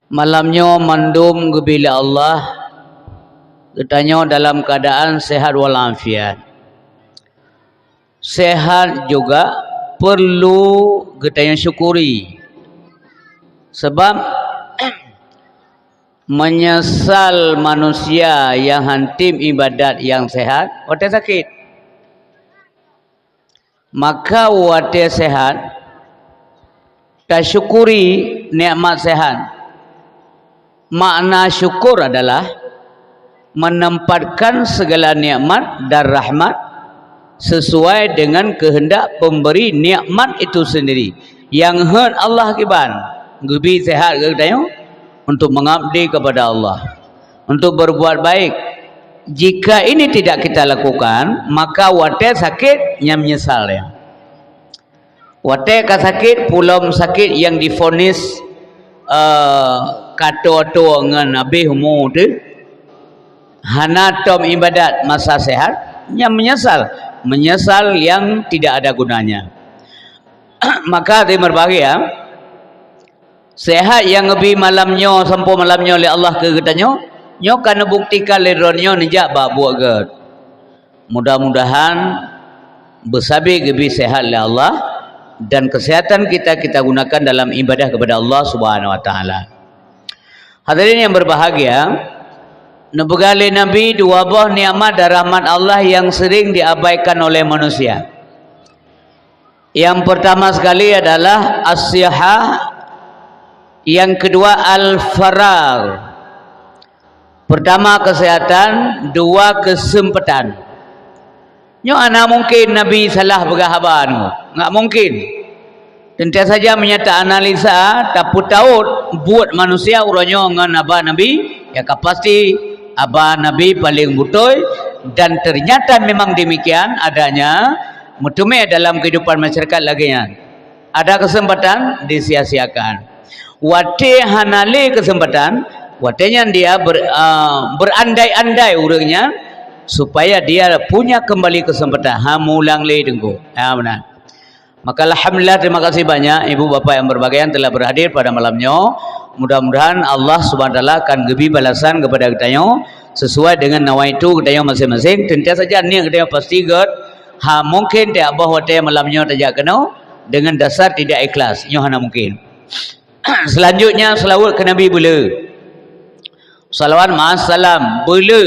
Malamnya mandum bila Allah katanya dalam keadaan sehat walafiat. Sehat juga perlu katanya syukuri. Sebab menyesal manusia yang hantim ibadat yang sehat, wadah sakit. Maka wadah sehat, tak syukuri nikmat sehat. Makna syukur adalah menempatkan segala nikmat dan rahmat sesuai dengan kehendak pemberi nikmat itu sendiri. Yang hen Allah kiban, gebi sehat ke tayo untuk mengabdi kepada Allah, untuk berbuat baik. Jika ini tidak kita lakukan, maka wadah sakit yang menyesal ya. Wadah ka sakit pulam sakit yang difonis kata-kata dengan Nabi umur tu hana tom ibadat masa sehat yang menyesal yang tidak ada gunanya. Maka dia berbahagia sehat yang lebih malamnya sampai malamnya oleh Allah ke katanya nyo kana buktikan leronyo nejak babuak gad. Mudah-mudahan bersabi lebih sehat oleh Allah dan kesehatan kita gunakan dalam ibadah kepada Allah Subhanahu wa taala. Hadirin yang berbahagia, nebegale Nabi dua buah nikmat dan rahmat Allah yang sering diabaikan oleh manusia. Yang pertama sekali adalah as-sihah, yang kedua al-farar. Pertama kesehatan, dua kesempatan. Nyo ana mungkin Nabi salah bergahaban, enggak mungkin. Tentu saja menyata analisa tapu taut buat manusia uronyo dengan abah Nabi ya pasti abah Nabi paling betul, dan ternyata memang demikian adanya mutume dalam kehidupan masyarakat laginya. Ada kesempatan disia-siakan. Wate hanale kesempatan, watenya dia berandai-andai urangnya supaya dia punya kembali kesempatan. Mulang le dengku. Benar. Maka alhamdulillah, terima kasih banyak ibu bapak yang berbahagia telah berhadir pada malamnya. Mudah-mudahan Allah Subhanahu wa taala akan gebi balasan kepada kita sesuai dengan nawaitu kita masing-masing. Tentu saja ni kita pasti gad mungkin dia abah wate malamnya tajak kena dengan dasar tidak ikhlas. Nyo hana mungkin. Selanjutnya selawat ke Nabi bela. Salawat ma'assalam bela.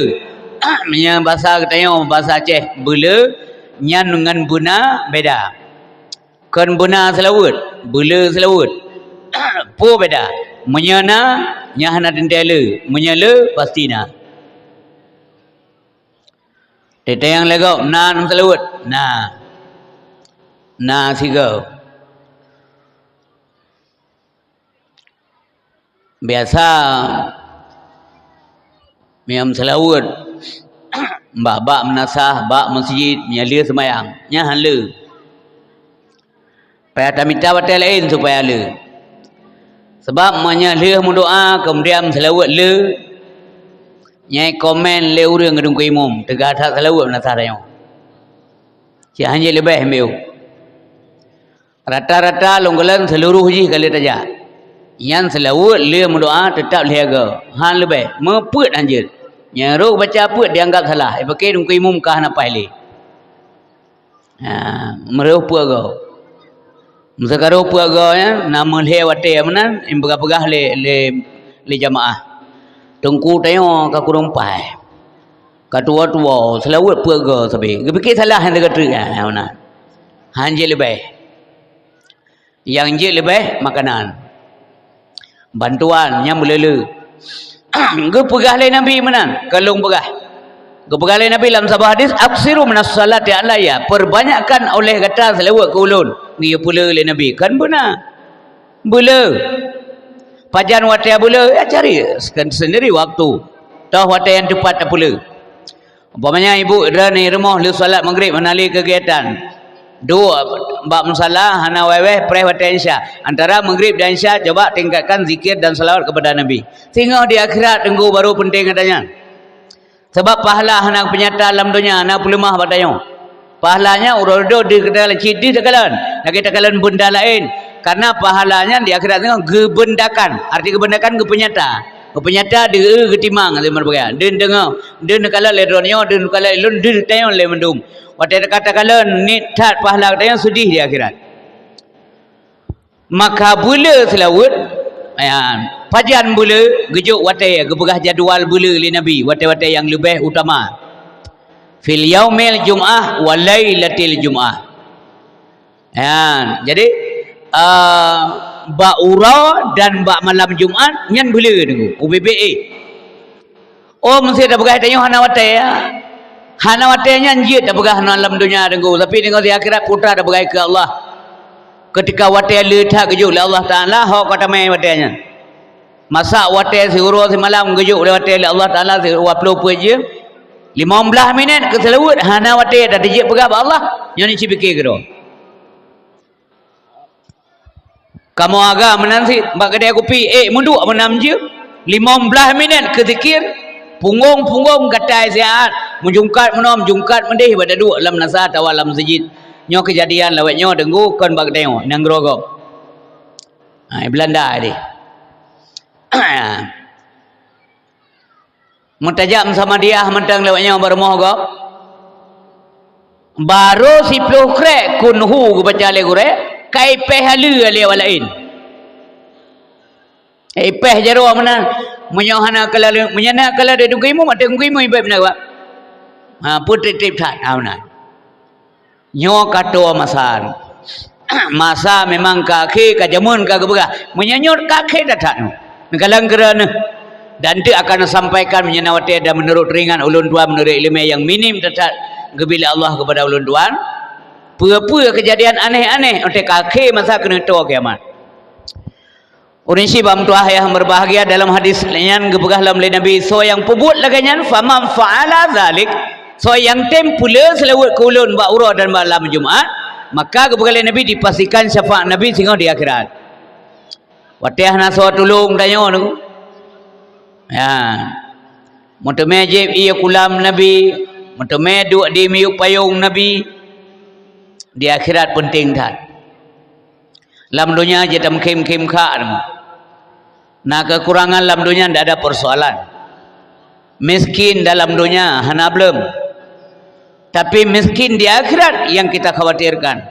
Yang bahasa kita bahasa Aceh bela nyan dengan buna beda. Kan buna selawat, bela selawat. Po beda. Menyana nyahana dendela, menyala pastina. Tete yang legau nan selawat. Na sigau. Biasa miam selawat mbak menasah bak masjid menyala semayang nya hala payah tamita batal lain supaya hala sebab menyala mendoa kemudian selawat le nyai komen le urang gedung ku imam tegak tak selawat menasah dayo si hanya lebih meu rata-rata longgolan seluruh ji kali tajak yang selawat le mendoa tetap liaga han lebih meput anjir. Yang roh baca apa dianggap salah. Pakai dungku imum kah nak pilih. Meruh pu agak. Masa roh pu agak ya nama le wate mana pegah-pegah le jamaah. Tungku tayo ka kurung pai. Ka tua-tua selawat pu agak sabi. Fikir salah yang dekat mana. Hanje lebih. Yang je lebih makanan. Bantuan yang melele. Gepegah le Nabi mana? Kalung pegah. Gepegah le Nabi dalam sebuah hadis, aksiru minas salati alayya. Perbanyakkan oleh kata selawat ke ulun. Dia pula le Nabi. Kan benar. Bela. Pajan watia bela, ya cari sendiri waktu. Tahu watia yang tepat tak pula. Umpamanya ibu ni rumah lu salat maghrib menali kegiatan. Dua bab musalah hana weweh preh watia insya. Antara maghrib dan insya coba tingkatkan zikir dan salawat kepada Nabi. Sehingga di akhirat tunggu baru penting katanya. Sebab pahala hana penyata alam dunia hana pulemah batanya. Pahalanya urodo di kedalan cidi tekalan. Lagi tekalan benda lain karena pahalanya di akhirat tengok gebendakan. Arti gebendakan gepenyata dia getimang dia merbagai dia dengar dia kala ledronyo dia kala lun dia tayong le mendum wate kata kala ni tat pahala tayong sedih di akhirat. Maka bula selawut pajan bula gejuk wate gebegah jadual bula li nabi wate-wate yang lebih utama fil yaumil jum'ah wa lailatil jum'ah. Jadi ba ura dan ba malam Jumaat nyan bela dengu UBBA. Oh mesti dah begah tanya hana wate ya. Hana wate nyan je dah begah dalam dunia dengu tapi dengu di akhirat putra dah begah ke Allah. Ketika wate letak kejuk oleh Allah Taala hok kata mai wate nyan. Masa wate sehuru semalam kejuk oleh wate Allah Taala 20 je 15 minit keselawut hana wate dah dijek begah Allah nyan ci fikir ke kamu agak menansi bak kedai kopi munduk menam je 15 minit ke zikir punggung gatai sihat menjungkat menom jungkat mendih pada duk dalam nasihat awal dalam masjid nyo kejadian lawat nyo denggu kon bak tengok nang grogok Belanda ni mentajam sama dia mentang lawat nyo bermoh gok baru 10 krek kunhu ku baca le gure kai peh halu ale walain peh jaro mana menyohana kala menyana kala de dungkimu mate dungkimu ibai benar ba putri tip that awna nyo kato masan masa memang kaki kajamun ka gebega menyanyot kaki datang kalang kerana dan dia akan sampaikan menyenawati dan menurut ringan ulun tuan menurut ilmu yang minim datang gebila Allah kepada ulun tuan pura-pura kejadian aneh-aneh untuk kaki masa kena tua kiamat. Orang si bam tuah yang berbahagia dalam hadis lain gebegah dalam Nabi so yang pebut laganyan faman fa'ala zalik so yang tempula selawat kulun ba urah dan malam Jumaat maka gebegah Nabi dipastikan syafaat Nabi sehingga di akhirat. Watih naso tulung tanya tu. Ya. Mutame jeb iya kulam Nabi, mutame duk di miuk payung Nabi. Di akhirat penting tak dalam dunia je tam kim ka nah kekurangan dalam dunia tidak ada persoalan miskin dalam dunia hana belum tapi miskin di akhirat yang kita khawatirkan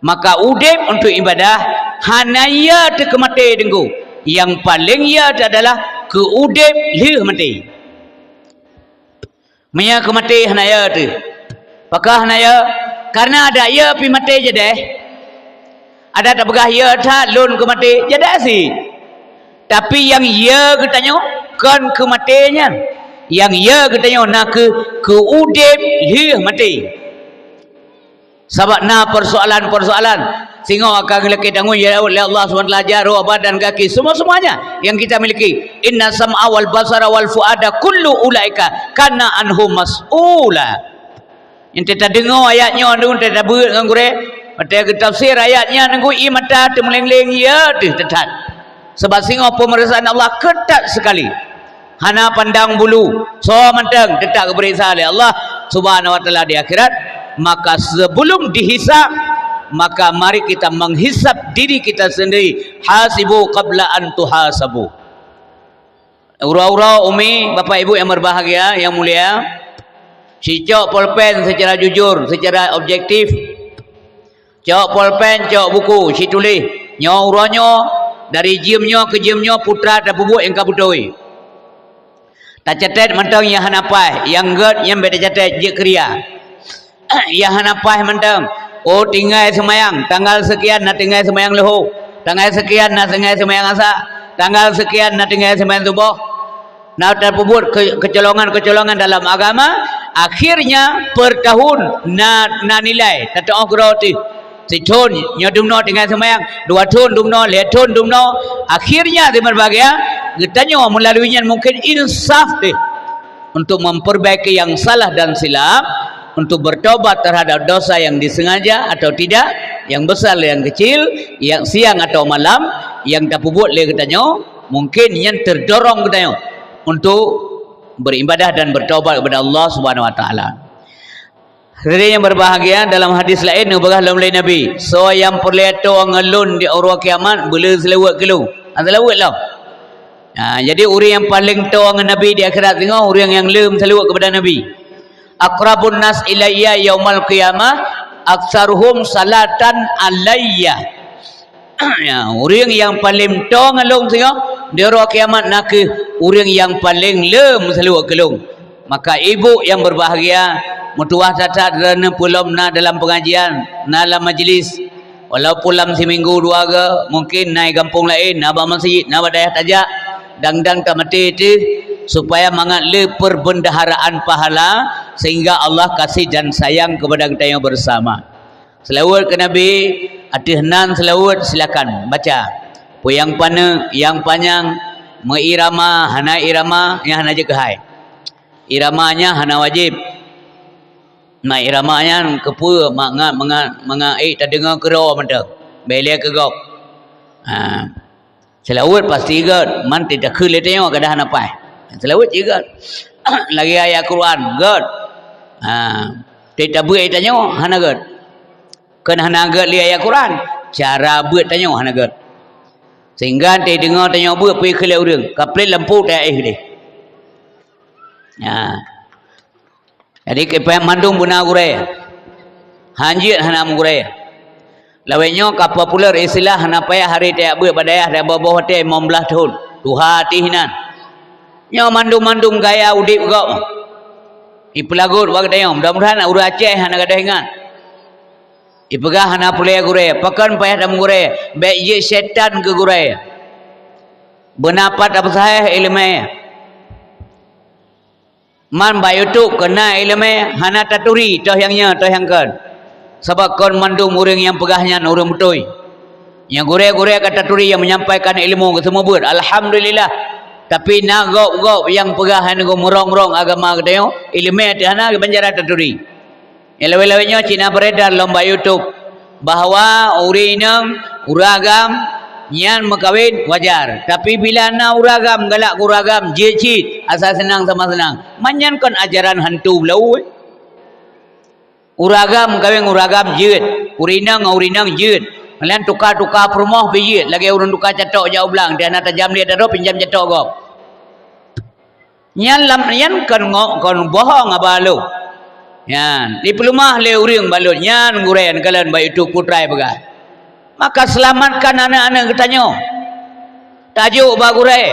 maka udip untuk ibadah hana ya te kemati dengku yang paling ya adalah ke udip lih mati menya kemati hana ya te pakah hana ya karena ada ya pi mati je deh ada tak begah ya tak lun ke mati je dah si tapi yang ya katanya kan ke matinya yang ya katanya nak ke udip lih mati sebab na persoalan sehingga akan lelaki tanggung ya Allah SWT jaruh badan kaki semua-semuanya yang kita miliki inna sam'a wal basara wal fuada kullu ulaika kana anhum mas'ula yang kita dengar ayatnya tu kita beut dengan gure pada tafsir ayatnya nunggu i mata temeleng-leng ya tu tetat sebab singa pemeriksaan Allah ketat sekali hana pandang bulu so manteng tetat keperiksa oleh Allah Subhanahu wa taala di akhirat maka sebelum dihisab maka mari kita menghisap diri kita sendiri hasibu qabla an tuhasabu. Ura-ura umi bapak ibu yang berbahagia yang mulia si cok pulpen secara jujur, secara objektif. Cok pulpen, cok buku, si tulis. Nyo uronyo dari jimnyo ke jimnyo putra dan bubuk yang kabutoi. Tak catat mentang yang hanapai, yang ged yang beda catat je kriya. Yang hanapai mentang. Oh tinggal semayang, tanggal sekian nak tinggal semayang leho. Tanggal sekian nak tinggal semayang asa. Tanggal sekian nak tinggal semayang subuh. Nak terpubut kecolongan-kecolongan dalam agama. Akhirnya per tahun na nilai tak tahu berapa si tahun nyodumno tinggal semayang 2 tahun dumno 5 tahun dumno akhirnya di berbagai getanya melaluinya mungkin insaf deh untuk memperbaiki yang salah dan silap untuk bertobat terhadap dosa yang disengaja atau tidak yang besar yang kecil yang siang atau malam yang tak pubut le getanya mungkin yang terdorong getanya untuk beribadah dan bertaubat kepada Allah Subhanahu wa taala. Hadirin yang berbahagia, dalam hadis lain ubah lain Nabi. So yang perleto ngelun di orang kiamat boleh selawat kelu. Selawat lah. Jadi orang yang paling tua dengan Nabi di akhirat tengok orang yang lem selawat kepada Nabi. Aqrabun nas ilayya yaumal qiyamah aktsaruhum salatan alayya. Orang yang paling tua ngelung tengok di orang kiamat nak orang yang paling lem selawat kelu. Maka ibu yang berbahagia, mutuah cacat kerana pulang na dalam pengajian, na dalam majlis, walau pulang seminggu dua ke, mungkin naik kampung lain, na masjid, na daya tajak, dang-dang tak mati itu, supaya mangat le perbendaharaan pahala, sehingga Allah kasih dan sayang kepada kita yang bersama. Selawat ke Nabi, adihnan selawat silakan baca. Yang pana, yang panjang, mengirama, hana irama, yang hana je kehai. Iramanya hana wajib. Mak iramanya kepu mangat tak dengar kero mata. Belia ke gop. Selawat pasti god, man tidak khule tengok kada hana pai. Selawat juga. Lagi ayat Quran god. Tidak buat tanya hana god. Kan hana god li ayat Quran. Cara buat tanya hana god. Sehingga dia dengar tanya buat pergi khule urang. Kaplet lampu tak dia. Jadi kepa mandung buna gurai hanjit hana gurai lawenyo ka popular istilah hana payah hari tak buat badayah dah bawa hotel 15 tahun tuha tihinan nyo mandung gaya udip gok ipelagut wag tayong mudah-mudahan ura Aceh hana gadah ingat ipegah hana pulai gurai pakan payah dam gurai baik je setan ke gurai benapat apa sahih ilmu man ba YouTube kena ilmu hana taturi toh yangnya toh yang kan sebab kon mandung orang yang pegahnya orang betul yang gure-gure kata taturi yang menyampaikan ilmu ke semua buat alhamdulillah tapi nak gop yang pegahan go merong-rong agama kedeo ilmu hana banjara taturi elawelawenya Cina beredar lomba YouTube bahawa urinang uragam nyan makawin wajar tapi bila na uragam galak uragam jecit asal senang sama senang manyan kon ajaran hantu belau uragam kawin uragam jeut urinang jeut kalian tukar-tukar permoh biji lagi urun tukar catok jauh belang dia nak tajam dia dah pinjam catok gop nyan lam nyan kon bohong abalu nyan di pelumah le uring balut nyan gurean kalian baik itu putrai begal maka selamatkan anak-anak ketanyo tajuk bagurai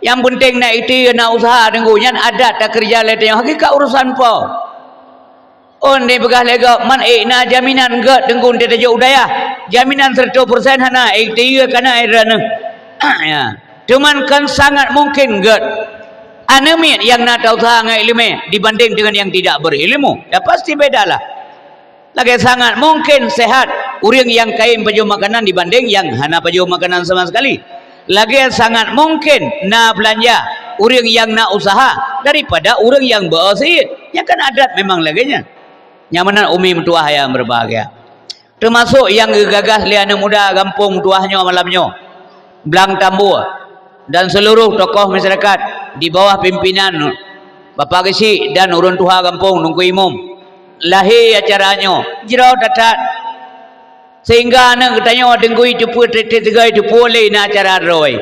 yang penting nak itu nak usaha tenggunya adat tak kerja letenya hakikat urusan po on ni begah lega man na jaminan gad tenggun dia tajuk udaya jaminan 100% hana itu kana irana ya cuman kan sangat mungkin gad anemit yang nak usaha ngai ilmu dibanding dengan yang tidak berilmu dah pasti bedalah lagi sangat mungkin sehat orang yang kain baju makanan dibanding yang hana baju makanan sama sekali. Lagi sangat mungkin nak belanja orang yang nak usaha daripada orang yang bersih. Ya kan adat memang laginya. Nyamanan umi mentua yang berbahagia. Termasuk yang gagas liana muda kampung tuahnya malamnya. Belang Tambur dan seluruh tokoh masyarakat di bawah pimpinan Bapak Gesi dan urun tuha kampung nunggu imum. Lahir acaranya jirau tatat sehingga anak katanya denggui cupu tetegai cupu le na acara roy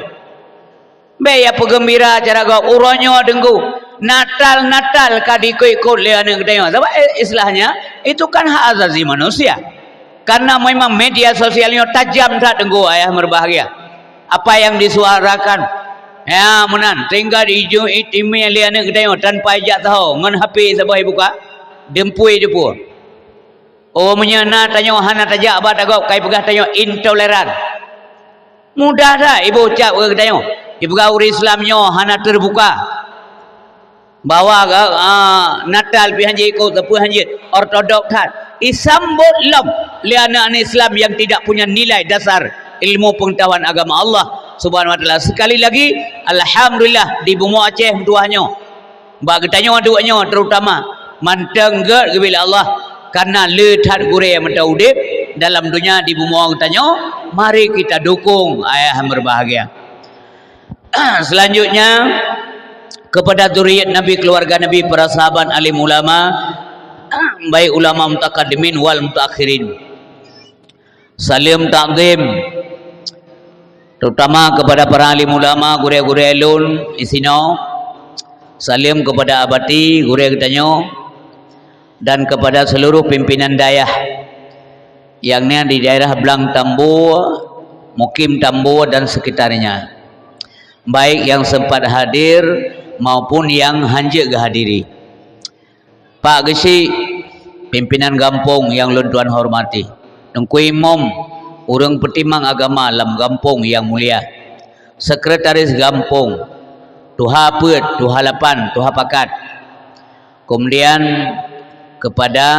be ya pegembira acara gau uronyo denggu natal kadikoi-ikut le anak katanya sebab istilahnya itu kan hak asasi manusia karena memang media sosialnya tajam tak denggu ayah berbahagia apa yang disuarakan ya menan sehingga di hujung email le anak katanya tanpa ajak tahu ngan HP sabah buka dempui depu oh menyana tanya hana tajak ba tagap kai pegah tanya intoleran mudah dah ibu ucap ke tanya ibu gaul Islamnya hana terbuka bawa Natal pi hanji ikut tepu hanji ortodok tat isambut lam liana Islam yang tidak punya nilai dasar ilmu pengetahuan agama Allah Subhanahu wa taala sekali lagi alhamdulillah di Bumi Aceh tuahnya ba tanya duanya terutama manteng gad bila Allah karena letat gure mata udip dalam dunia di bumi tanya mari kita dukung ayah berbahagia. Selanjutnya kepada zuriat Nabi keluarga Nabi para sahabat alim ulama baik ulama mutaqaddimin wal mutaakhirin. Salim takdim terutama kepada para alim ulama, guru-guru ulun isino. Salim kepada abati, guru kitanya, dan kepada seluruh pimpinan dayah yang di daerah Blang Tambu, Mukim Tambu dan sekitarnya, baik yang sempat hadir maupun yang hanjik kehadiri. Pak Gesi, pimpinan kampung yang lun tuan hormati, Tengku Imam, urang petimang agama dalam kampung yang mulia, sekretaris kampung, Tuha Put, Tuha Lapan, Tuha Pakat, kemudian kepada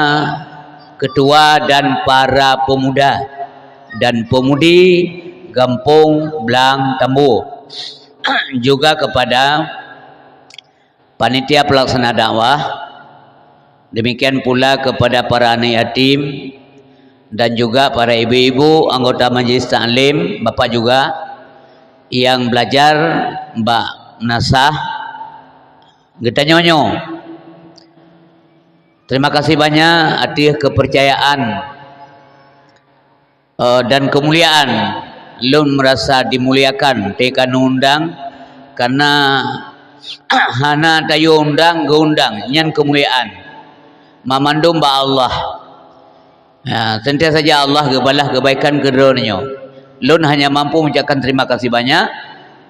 ketua dan para pemuda dan pemudi kampung Blang Tambu, juga kepada panitia pelaksana dakwah, demikian pula kepada para anak yatim dan juga para ibu-ibu anggota majlis taklim, bapak juga yang belajar, Mbak Nasah, kita nyonyo. Terima kasih banyak atas kepercayaan dan kemuliaan. Lun merasa dimuliakan tekan undang karena hana tayo undang geundang nyan kemuliaan. Mamandum ba Allah. Ya, sentiasa saja Allah kebalah kebaikan kedua-duanya. Lun hanya mampu mengucapkan terima kasih banyak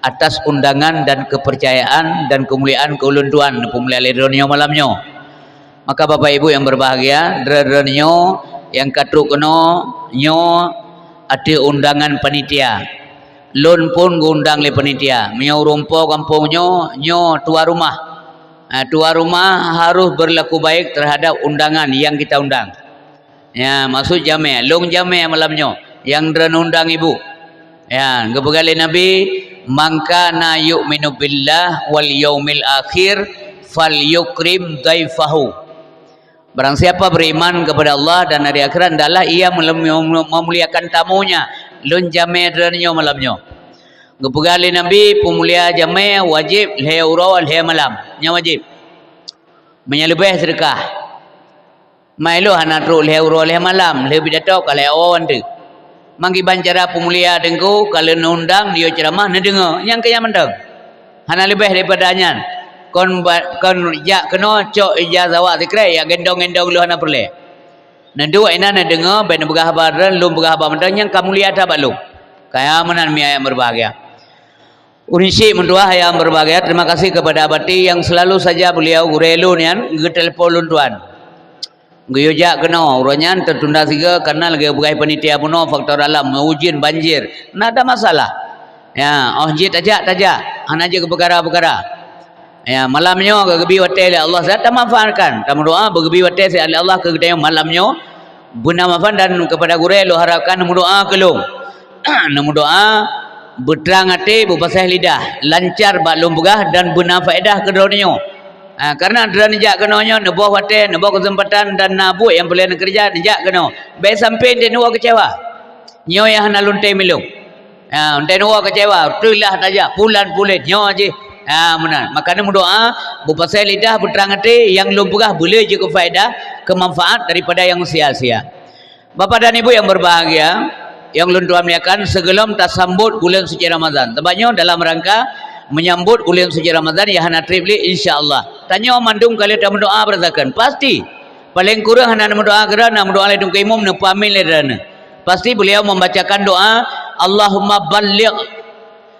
atas undangan dan kepercayaan dan kemuliaan keulun tuan pemulia ledronyo malamnya. Maka Bapak Ibu yang berbahagia, dredrenyo yang katruk keno nyo ada undangan panitia. Lun pun ngundang le panitia. Menyo rumpo kampungnya nyo tua rumah. Tua rumah harus berlaku baik terhadap undangan yang kita undang. Ya, maksud jame, long jame malamnya yang dren undang ibu. Ya, kebegali Nabi, "Man kana yu'minu billah wal yaumil akhir falyukrim daifahu." Barang siapa beriman kepada Allah dan hari akhirat, adalah ia memuliakan tamunya. Lun jame drenyo malamnya. Kebegali Nabi, pemulia jame wajib le uro le malam. Nya wajib. Menyelebih sedekah. Mailo hanatru le uro le malam, le bidato kale awan tu. Manggi bancara pemulia dengku kalau undang dia ceramah ne dengar, yang kaya mendeng. Hana lebih daripada nyan. Kon ya kena cok ijazah awak zikre ya gendong-gendong lu hana perle. Ne dua ina ne dengar ben begah badan lu begah mendeng yang kamu lihat apa lu. Kaya menan mi yang berbahagia. Unisi mendua yang berbahagia, terima kasih kepada abati yang selalu saja beliau gurelu nian ngetelpon lun tuan. Guyojak kena uranyan tertunda tiga karena lagi bukai panitia puno faktor alam ujian banjir. Nah ada masalah. Ya, jit aja hana aja ke perkara-perkara. Ya, malamnya kegebi wate Allah zat manfaatkan. Tamu doa bergebi wate se Allah ke gedaya malamnya guna manfaat dan kepada gure lo harapkan namu doa kelung. Namu doa berterang hati berpasah lidah, lancar baklum begah dan guna faedah kedua-duanya. Karena ada nejak kenanya nebuah wate, nebuah kesempatan dan nabu yang boleh nak kerja nejak kena. Baik sampai dia nuwa kecewa. Nyo yang hana luntai milung. Untai nuwa kecewa. Tulah saja pulan pulit nyo aje. Benar. Makanya berdoa berpasal lidah berterang hati yang lumpugah boleh juga faedah kemanfaat daripada yang sia-sia. Bapak dan Ibu yang berbahagia, yang lun tuan muliakan, sebelum tasambut bulan suci Ramadan. Tepatnya dalam rangka menyambut bulan suci Ramadan ya hana tripli insyaallah. Tanya mandung kali tamu doa berzakan. Pasti paling kurang hana doa kerana doa le dungkai imam ne pamil le dana. Pasti beliau membacakan doa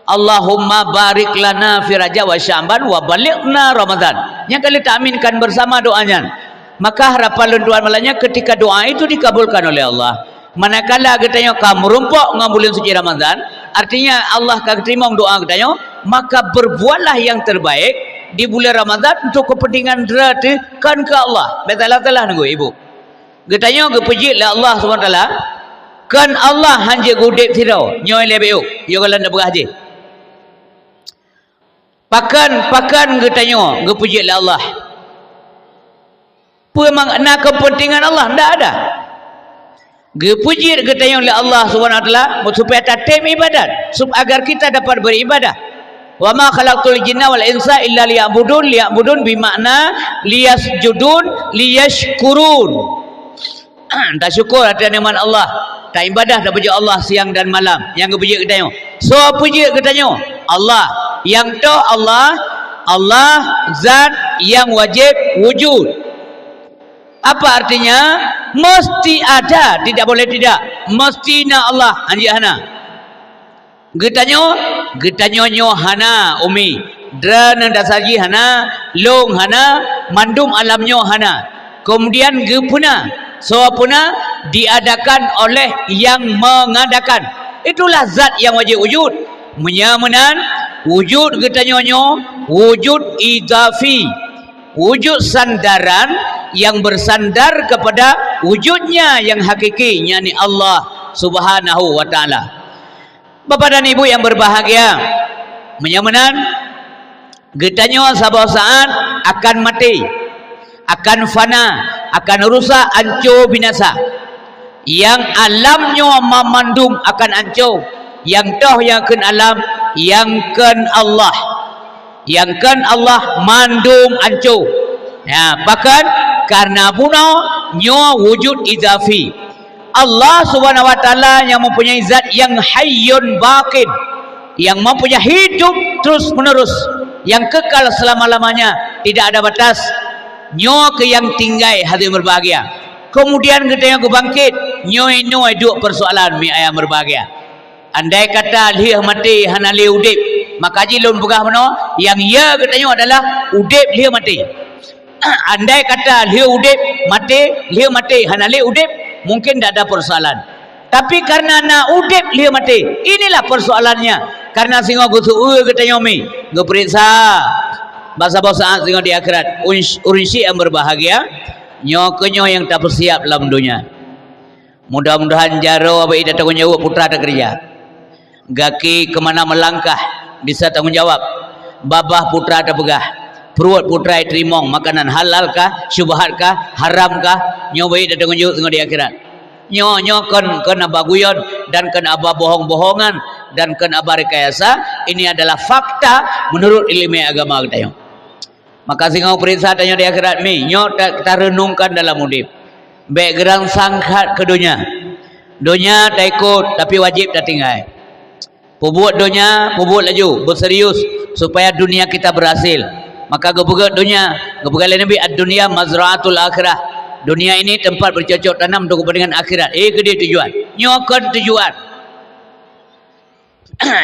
Allahumma barik lana fi Rajab wa Sya'ban wa balighna Ramadan. Yang kali tak aminkan bersama doanya. Maka harapan tuan malanya ketika doa itu dikabulkan oleh Allah. Manakala katanya kamu rumpok dengan bulan suci Ramadan, artinya Allah akan terima doa katanya, maka berbuatlah yang terbaik di bulan Ramadan untuk kepentingan derajat kan ke Allah. Betul-betul nunggu ibu. Katanya kepujilah Allah SWT. Kan Allah hanya gudip tirau, nyoy lebeu, yo kalau nak berhaji. Pakan katanya kepujilah Allah. Memang nak kepentingan Allah tidak ada. Gepuji katanya oleh Allah SWT supaya tatim ibadat, agar kita dapat beribadah. Wa ma khalaqtul jinna wal insa illa liya'budun bermakna liyasjudun liyashkurun. Tak syukur atas nikmat Allah, tak ibadah dah puja Allah siang dan malam. Yang puja katanya, so puja katanya Allah, yang tu Allah zat yang wajib wujud. Apa artinya? Mesti ada, tidak boleh tidak. Mesti na Allah anjihana. Getanyo nyo hana umi. Drana dasaji hana, long hana, mandum alamnyo hana. Kemudian gepuna, so puna diadakan oleh yang mengadakan. Itulah zat yang wajib wujud. Menyamanan wujud getanyo wujud idafi. Wujud sandaran yang bersandar kepada wujudnya yang hakiki, yakni Allah Subhanahu wa taala. Bapak dan Ibu yang berbahagia, menyamanan getanyo sabar saat akan mati, akan fana, akan rusak, hancur, binasa. Yang alamnya memandum akan hancur. Yang toh yang ken alam, yang ken Allah. Yang kan Allah mandum hancur. Ya, bahkan karena bunuh nyo wujud idafi. Allah Subhanahu wa taala yang mempunyai zat yang hayyun baqin, yang mempunyai hidup terus menerus, yang kekal selama-lamanya, tidak ada batas. Nyo ke yang tinggai hati berbahagia. Kemudian kita yang bangkit, nyo dua persoalan mi ayam berbahagia. Andai kata lih mati hanali udip, maka jilun pegah mano yang ia katanya adalah udip lih mati. Andai kata lih udip mati hanali udip, mungkin tidak ada persoalan. Tapi karena nak udip lih mati, inilah persoalannya. Karena singo gusu katanya mi ngeperiksa bahasa singo di akhirat urisi yang berbahagia, nyo yang tak bersiap dalam dunia. Mudah-mudahan jaro apa ida tanggung jawab putra tak kerja. Gaki kemana melangkah bisa tanggung jawab. Babah putra ada pegah, perut putra terimong makanan halal kah, syubhat kah, haram kah, nyobai dah tanggung jawab di akhirat. Nyo kan abah guyon dan kan abah bohong-bohongan dan kan abah rekayasa. Ini adalah fakta menurut ilmu agama kita. Maka singau perintah tanya di akhirat mi, nyo kita renungkan dalam udip. Background sangkat ke dunia. Dunia tak ikut tapi wajib tak tinggal. Buat dunia, buat laju, berserius supaya dunia kita berhasil. Maka gebugat dunia, gebugat Nabi ad-dunya mazra'atul akhirah. Dunia ini tempat bercocok tanam untuk kepentingan akhirat. Ke dia tujuan. Nyokan tujuan.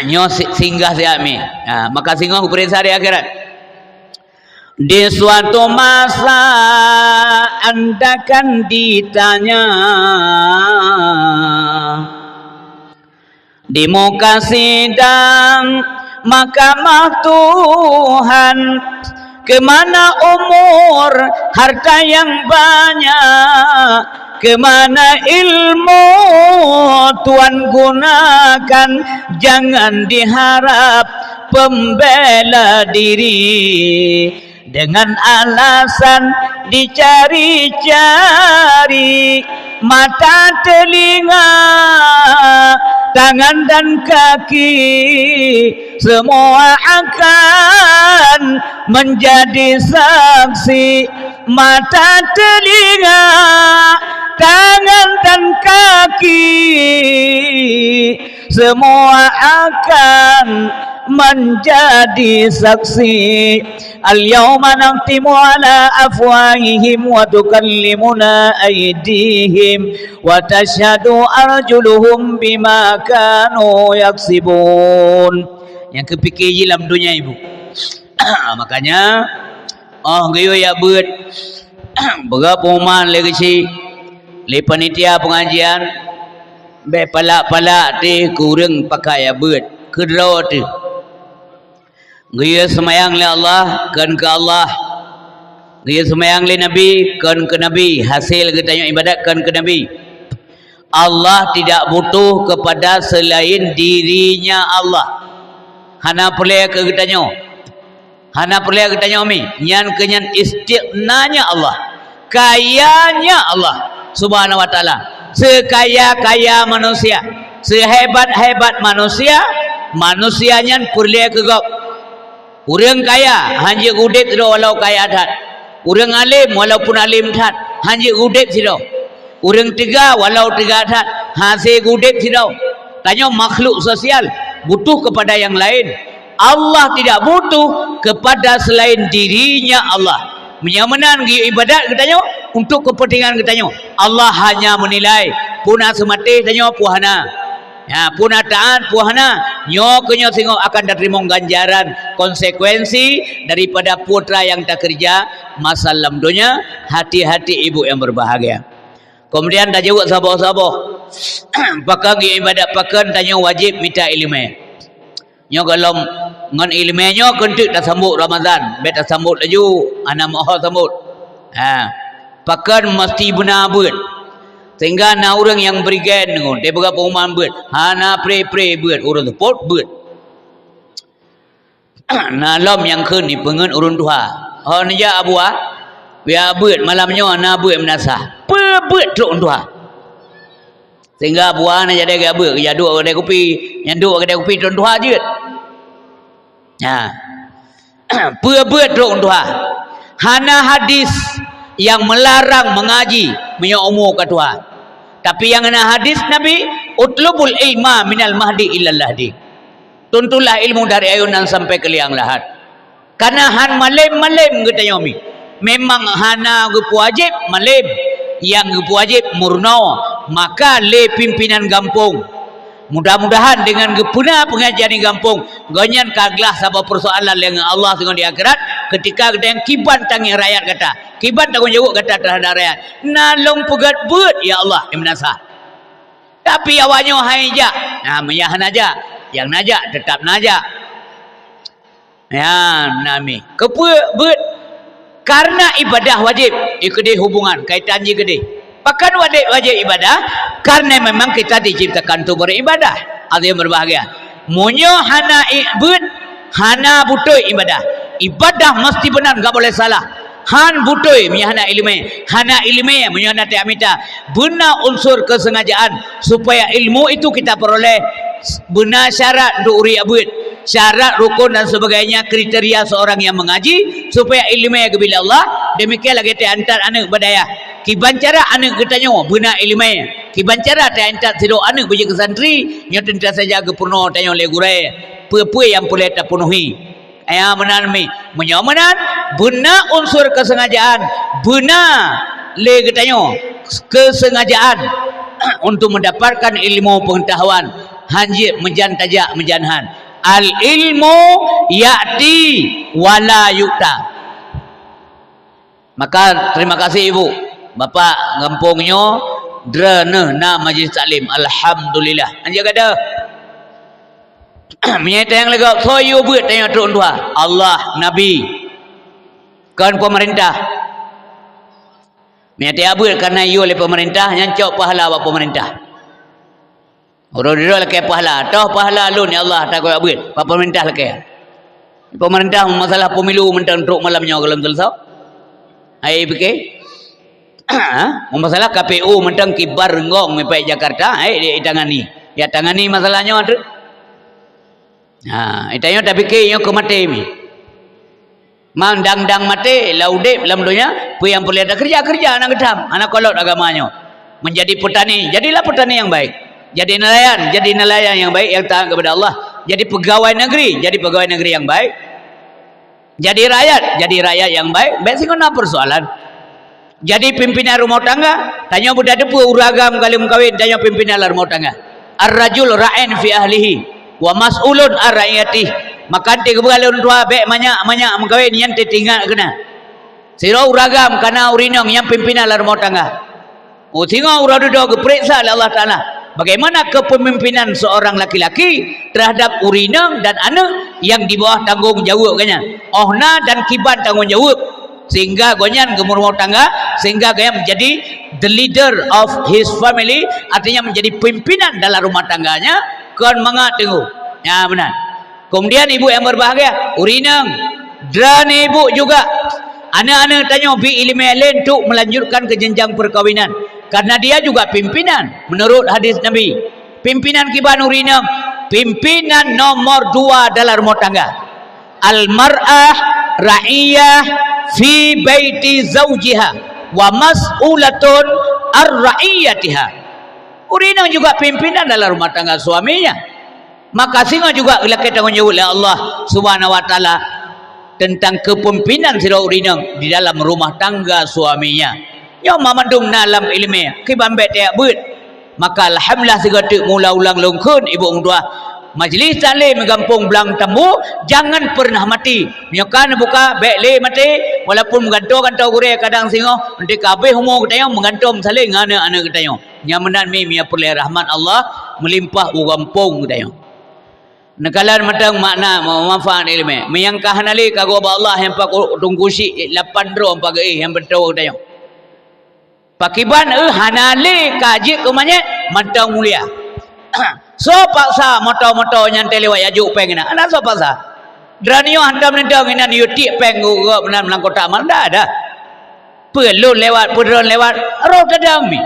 Nyo singgah siami. Maka singgah perintah di akhirat. Di suatu masa anda kan ditanya di muka sidang mahkamah Tuhan, kemana umur harta yang banyak, kemana ilmu Tuhan gunakan, jangan diharap pembela diri dengan alasan dicari-cari mata, telinga, tangan dan kaki, semua akan menjadi saksi. Mata, telinga, tangan dan kaki, semua akan menjadi saksi. Al-yawma nakhtimu ala afwahihim wa tukallimuna aydihim wa tashhadu arjuluhum bima kanu yaksibun. Yang kepikir dalam dunia ibu. Makanya gayo ya buat berapa uman lagi le panitia pengajian be palak-palak teh kurang pakai ya buat kedro tu. Gaya semayang le Allah kan ke Allah. Gaya semayang le Nabi kan ke Nabi. Hasil kita ibadat kan ke Nabi. Allah tidak butuh kepada selain dirinya Allah. Hana perlu ke kitanya. Hana perlu ke kitanya umi. Nyan kenyan istiqnanya Allah. Kayanya Allah Subhanahu wa taala. Sekaya-kaya manusia, sehebat-hebat manusia, manusianya perlu ke gop. Urang kaya hanya gudep sido walau kaya dat. Urang alim walaupun alim dat hanya gudep sido. Urang tiga walau tiga dat hasil gudep sido. Tanya makhluk sosial butuh kepada yang lain. Allah tidak butuh kepada selain dirinya Allah. Menyamanan ibadat katanya untuk kepentingan katanya. Allah hanya menilai puna semati tanya puhana. Ya, puna taat puhana nyo kenyo singo akan terima ganjaran konsekuensi daripada putra yang tak kerja masalam dunia. Hati-hati ibu yang berbahagia. Kemudian dah jawab sabar-sabar. Pakai ibadat pakai tanya wajib minta ilmu. Nyo kalau ngan ilmunya kentuk dah sambut Ramadan, bet dah sambut laju ana mau sambut. Pakai mesti benar beut. Sehingga na orang yang berikan dengon dia berapa uman beut. Na pray beut urun tu pot beut. Na lom yang keun ni pengen urun tuha. Ni ja abua. Biar beut malamnya na beut menasah. Beut truk tuha. Sehingga buah na jadi gak beut ya duk kedai kopi, yang duk kedai kopi truk tuha je. Beut truk tuha. Hana hadis yang melarang mengaji punya umur ke Tuhan. Tapi yang ana hadis Nabi, utlubul ilma minal mahdi illal lahdi. Tuntulah ilmu dari ayunan sampai ke liang lahat. Karena han malim kita yomi. Memang hana gupu wajib malim, yang gupu wajib murno, maka le pimpinan kampung. Mudah-mudahan dengan gepuna pengajian di kampung, gonyan kaglah sabab persoalan dengan Allah dengan di akhirat ketika kita yang kiban tangi rakyat kata. Kiban tanggung jawab kata terhadap rakyat. Nalong pegat beut ya Allah yang menasah. Tapi awaknya hai jak. Meyahan aja. Yang najak tetap najak. Ya nami. Kepe beut karena ibadah wajib ikut hubungan kaitan je gede. Bahkan wajib ibadah karena memang kita diciptakan untuk beribadah. Ada yang berbahagia. Munyo hana beut hana butuh ibadah. Ibadah mesti benar, enggak boleh salah. Han butuh hana ilmu. Hana ilmu menyana amita. Benar unsur kesengajaan supaya ilmu itu kita peroleh. Benar syarat untuk uri beut. Syarat rukun dan sebagainya, kriteria seorang yang mengaji supaya ilmu yang bila Allah. Demikian lagi kita antar anak berdaya. Kiban cara anak kita nyo benar ilmu. Kiban cara kita antar sido anak biji ke santri nyo tentu saja ke purno tanyo le gurai. Apa yang boleh terpenuhi. Ayah menanmi menyomanan benar unsur kesengajaan, benar le kita nyo kesengajaan untuk mendapatkan ilmu pengetahuan. Hanjir menjan tajak menjanhan. Al ilmu ya'ti wala yukta. Maka terima kasih ibu bapa kampungnya drana na majlis taklim. Alhamdulillah. Anjir kata menyata yang lega so you buat tanya truk tua Allah Nabi kan pemerintah menyata buat karena you oleh pemerintah yang cok pahala buat pemerintah. Orang dia lagi pahala, tahu pahala lu ni Allah tak kau buat. Pak pemerintah lagi. Pemerintah masalah pemilu mentang truk malamnya kalau selesai. Ai fikir. Masalah KPU mentang kibar renggong sampai Jakarta, dia tangani. Ya tangani masalahnya ada. Itanya tak fikir yang kemati ni. Mandang-dang mati, laudep dalam dunia, pu yang boleh ada kerja anak gedam, anak kolot agamanya. Menjadi petani, jadilah petani yang baik. Jadi nelayan yang baik yang taat kepada Allah. Jadi pegawai negeri yang baik. Jadi rakyat yang baik. Baik sehingga persoalan. Jadi pimpinan rumah tangga, tanya budak depu uragam kali mengkawin, tanya pimpinan rumah tangga. Ar-rajul ra'in fi ahlihi wa mas'ulun ar-ra'iyatih. Maka tiga kali orang tua baik banyak mengkawin yang tertinggal kena. Sira uragam kana urinong yang pimpinan rumah tangga. Sehingga urang duduk periksa oleh Allah Taala. Bagaimana kepemimpinan seorang laki-laki terhadap urinang dan anak yang di bawah tanggung jawabnya. Ohna dan kiban tanggung jawab. Sehingga gonyan gemur rumah tangga, sehingga gaya menjadi the leader of his family, artinya menjadi pimpinan dalam rumah tangganya. Kon mengat tengok. Ya benar. Kemudian ibu yang berbahagia, urinang, dan ibu juga. Anak-anak tanya bi ilmu lain untuk melanjutkan ke jenjang perkawinan. Karena dia juga pimpinan menurut hadis Nabi. Pimpinan kiban urinam, pimpinan nomor 2 dalam rumah tangga. al-mar'ah ra'iyah fi baiti zawjiha wa mas'ulatun ar-ra'iyatiha. Urina juga pimpinan dalam rumah tangga suaminya. Maka singa juga kita tanggungjawab oleh Allah Subhanahu wa taala tentang kepimpinan sira urina di dalam rumah tangga suaminya. Yo mamandung dalam ilmu kibambe tak but. Maka alhamdulillah segera mula ulang lungkun ibu orang tua. Majlis taklim gampung belang tamu jangan pernah mati. Nyokan buka bekle mati walaupun menggantung-gantung gure kadang singo nanti kabeh umur kita yang menggantung saling anak-anak kita yang nyaman mi mia perleh rahmat Allah melimpah gampung kita yang. Nekalan matang makna manfaat ilmu. Meyangkah nali kagum Allah yang pak tunggu si 8 ro pagi yang betul kita yang. Pakiban hanali kaji kumanya matang mulia. So paksa moto-moto nyantai lewat ajuk peng ina. Ana so paksa. Dranio hantam nendang ina yuti peng gua benar melang kota amal dah ada. Pelun lewat, pudron lewat, roh tadami.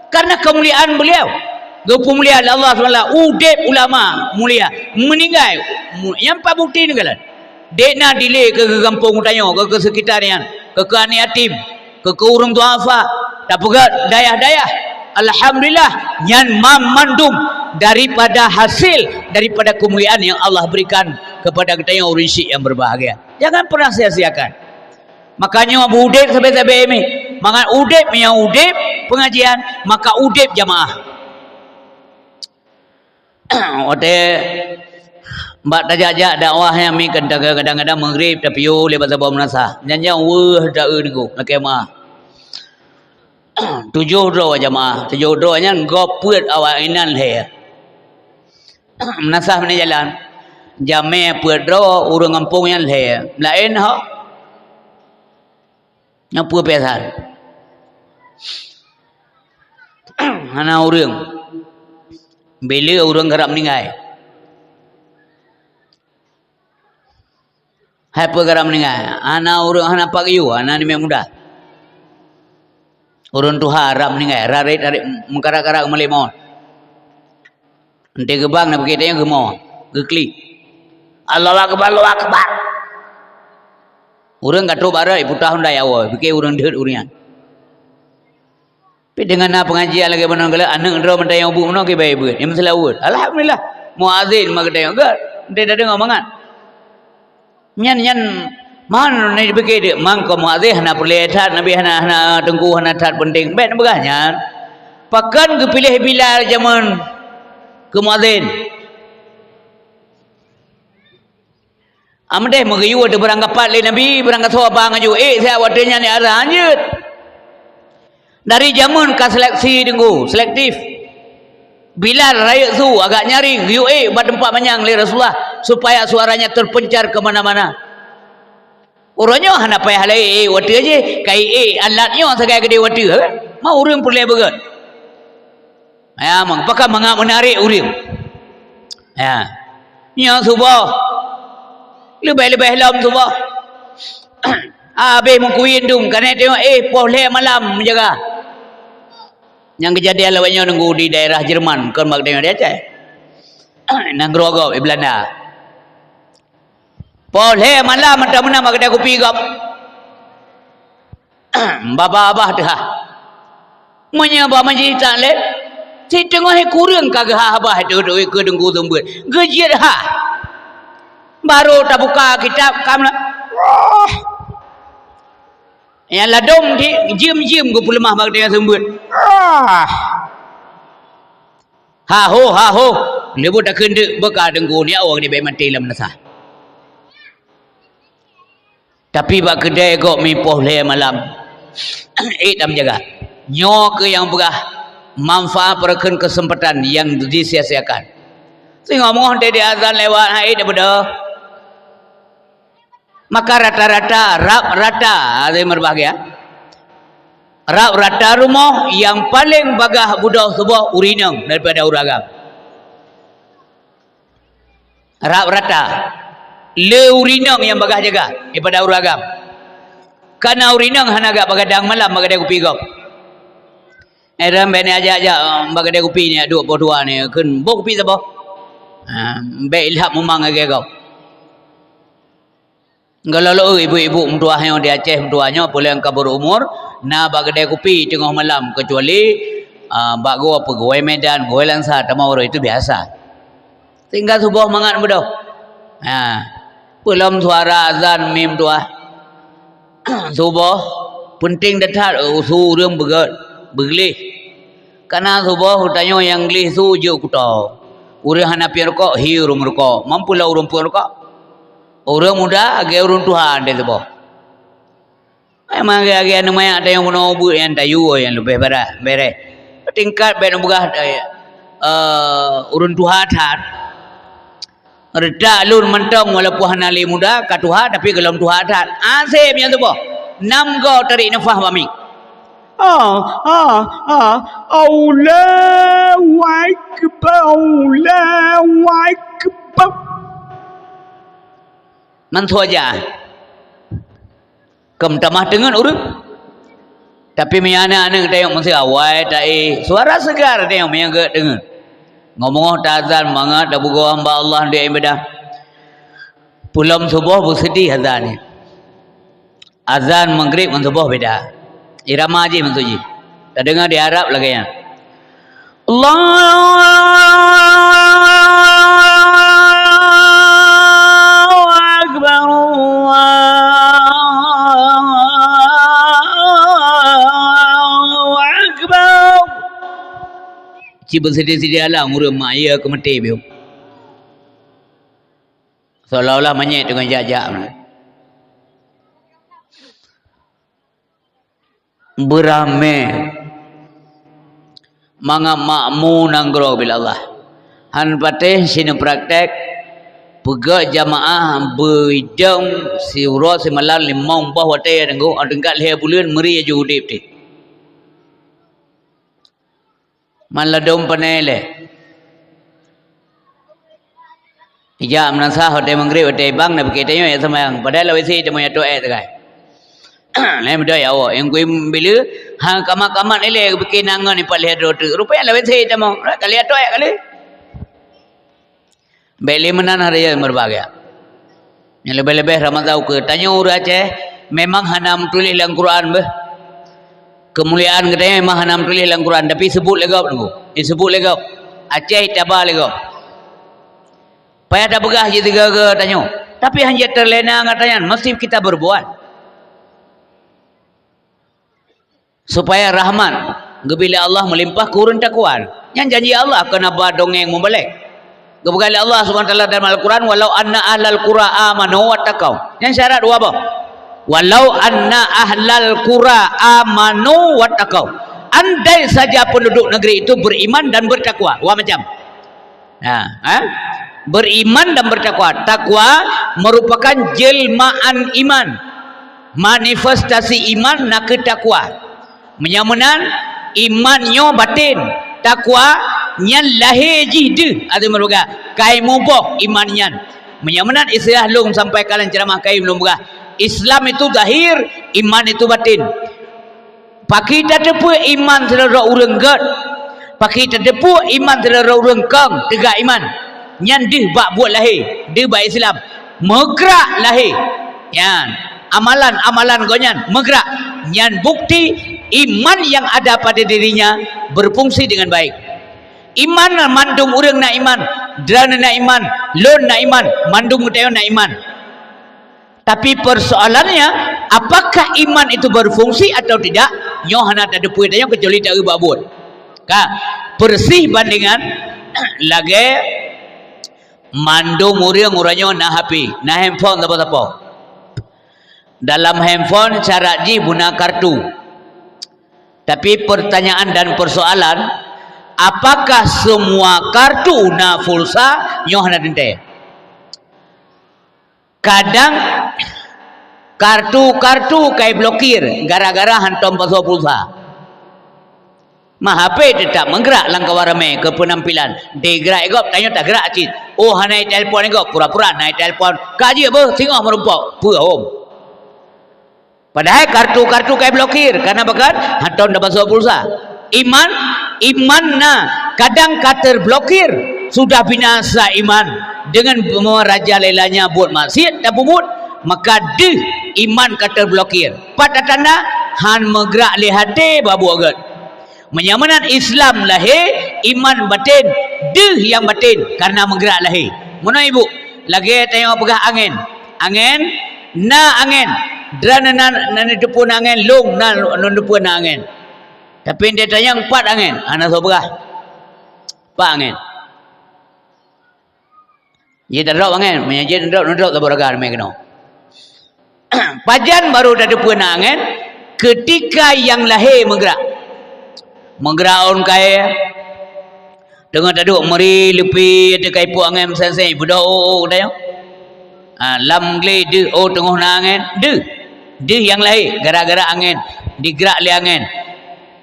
Karena kemuliaan beliau. Kemuliaan Allah SWT udip ulama mulia meninggal. Yang pak bukti ni kalan. Dekna delay ke kampung utanyo, ke sekitarnya, ke yatim, ke urang duafa, tak pegat dayah-dayah. Alhamdulillah yang memandum daripada hasil daripada kemuliaan yang Allah berikan kepada kita yang orang syik yang berbahagia. Jangan pernah sia-siakan. Makanya Abu Udip sampai-sampai ini. Maka Udip yang Udip pengajian, maka Udip jamaah. Ote mbak tajak-jak dakwah yang mi kadang-kadang maghrib tapi yo lepas sabah menasah. Jangan wah dak niku nak kemah. 7 doa jamaah 7 doanya goput awak inan le menasah mana jalan jame puat doa urang kampung yang le lain ha nyapa pesan hana urang bila urang garap meninggal apa garap meninggal hana urang hana pagi you hana ni muda urun tu harap ni ngai rarit mengkarak-karak melemon ente gebang nak begitu yang gemau geklik Allahu akbar Allahu akbar urang gato barai putah hundai awal fikir urang deut urian tapi dengan pengajian lagi benar gala anak ndro mentai yang bu menon ke bae beut yang masalah urut alhamdulillah muazin magadai gak ente dah dengar mangat nyan man ni begitu mang ko muazin hana perlihat nabi hana tengku hana tat penting bet begahnya pakan kepilih Bilal zaman ke muazin amdeh magayu ada beranggapan le nabi berangkat sahabat ngaju saya wadanya ni arah anjut dari zaman ka seleksi tengku selektif Bilal rakyat su agak nyaring yu bad tempat manyang le Rasulullah supaya suaranya terpencar ke mana-mana. Orangnya hana payah lai wati aja kai alatnya sagai gede wati kan mau urang perlu begat ya mang pakak mangak menarik urang ya nya subah lebih-lebih lam subah abe mengkuin dum karena tengok boleh malam menjaga yang kejadian lawanya nunggu di daerah Jerman kan bak tengok dia cai nang Grogol Belanda boleh malam mana-mana mak kedai kopi gap. Baba-baba dah. Manya ba majlis tak le. Si tengah kurang kagak abah tu ke dengku tumbut. Gejiat ha. Baru tak buka kitab kamna. Yang ladom di jim-jim ku pulemah mak dia tumbut. Ha ho. Lebu tak kendek beka dengku ni awak di bae mati lam nasah. Tapi bak kedai kok mipoh le malam. Tak menjaga. Nyo ke yang berah manfaat perken kesempatan yang disia-siakan. Sehingga ngomong dia azan lewat hai daripada. Maka rata-rata rata ada yang berbahagia. Rata rumah yang paling bagah budak sebuah urinang daripada uragam. Rata le urinang yang bagah jaga daripada uragam. Karena urinang hana agak bagadang malam bagadang kopi kau. Ram bene aja bagadang kopi ni dua ni kan bok kopi sabo. Be ilham memang agak kau. Kalau ibu-ibu mentua yang di Aceh mentuanya boleh angka berumur na bak kedai kopi tengah malam kecuali bak pegawai Medan, pegawai Langsa, tamau itu biasa. Tinggal subuh mangat bodoh. Belum suara azan mim tua. Subuh penting detat urang bergelih. Karena subuh tanya yang gelih su je kutau. Urang hanapi rokok, hirum rokok. Mampulah urang pun rokok. Orang muda agak urun Tuhan dia sebab. Memang agak namanya ada yang guna ubud yang tayu yang lebih berat, beres. Tingkat benar bukan urun Tuhan hat. Reda lun mentong walaupun hanali muda kat Tuhan tapi kalau Tuhan hat. Asep yang tu boh. Nam go tarik nafas bami. Allahu Akbar, Allahu Akbar. Mantu aja. Kem tamah dengan urut. Tapi miana anak tengok mesti awal tak suara segar tengok yang ke dengar. Ngomong azan mangat dah buka hamba Allah dia ibadah. Pulam subuh bersedih azan ni. Azan maghrib dan subuh beda. Irama aja mentuji. Tak dengar di Arab lagi ya. Ci bersedih-sedih alam urang mak ia ke mati biu. Seolah-olah menyet dengan jajak. Beramai manga makmu nanggro bila Allah. Han patih sini praktek pegak jamaah beidam si urus si malam limau bah watai nenggo adengkat leher bulan meri aja udip ti. Maladom panele. Ija menasa hotel menggrip hotel bang nak berkaitannya ya sama yang padahal wesi cuma ya doa tegai. Lain berdoa ya Allah yang kui bila hang kamat-kamat ele bikin nangan ni palih doa tu. Rupanya wesi cuma kali doa kali. Beli menan hari yang berbahagia. Yang lebih-lebih Ramadan ke tanya urang Aceh memang hanam tulis dalam Quran beh. Kemuliaan katanya memang hanam tulis dalam Quran tapi sebut lagi apa disebut lagi Aceh tabah lagi payah tak begah je tiga ke tanya tapi hanya terlena katanya mesti kita berbuat supaya rahmat bila Allah melimpah kurun takwan yang janji Allah kena buat dongeng membalik kepada Allah SWT dalam Al-Quran walau anna ahlal qura amanu wattaqau yang syarat dua apa walau anna ahlal qura amanu wattaqau andai saja penduduk negeri itu beriman dan bertakwa wah macam beriman dan bertakwa. Takwa merupakan jelmaan iman, manifestasi iman nak takwa menyamanan imannya batin, takwa nyan lahir jihde ada meruga kai muboh iman nyan menyamanan istilah lung sampai kalian ceramah kai belum buka Islam itu zahir, iman itu batin. Paki tedepu iman selera urang gad. Paki tedepu iman selera urang kang tegak iman. Nyan dih bak buat lahir, dih bak Islam. Megrak lahir. Yan, amalan-amalan gonyan megrak. Nyan bukti iman yang ada pada dirinya berfungsi dengan baik. Iman mandung urang nak iman, drana nak iman, lon nak iman, mandung utayo nak iman. Tapi persoalannya, apakah iman itu berfungsi atau tidak? Nyohana tak ada punya tanya kecuali tak ubah buat. Bersih bandingan lagi mandung urang-urangnya na HP, na handphone apa-apa. Dalam handphone syarat ji guna kartu. Tapi pertanyaan dan persoalan, apakah semua kartu na pulsa nyohana dente? Kadang kartu-kartu kai blokir gara-gara hantam pasal pulsa. Mah HP tetap menggerak langkah warame ke penampilan. Dia gerak egop tanya tak gerak cit. Oh hanai telefon egop pura-pura naik telefon. Kaji apa singah merumpak. Pua om. Padahal kartu-kartu kai blokir karena bakat hantam dah pasal pulsa. Iman kadang kater blokir sudah binasa iman dengan merajalelanya buat maksiat dan pemut maka deh iman kata blokir. Pada tanda han megrak le hati babu agat. Menyamanan Islam lahir, iman batin, deh yang batin karena megrak lahir. Mana ibu? Lagi tengok pegah angin. Angin, na angin. Drana na depun angin, long na depun angin. Tapi dia tanya 4 angin. Anak sobah. 4 angin. Dia dah drop angin. Menyaji drop tak beragar mai kena. Pajan baru dah depun angin ketika yang lahir menggerak. Menggerak on kaya. Tengah duduk meri lepi ada kai pu angin sensei budak dah. Lam gle de tengah angin de yang lahir gara-gara angin digerak le angin.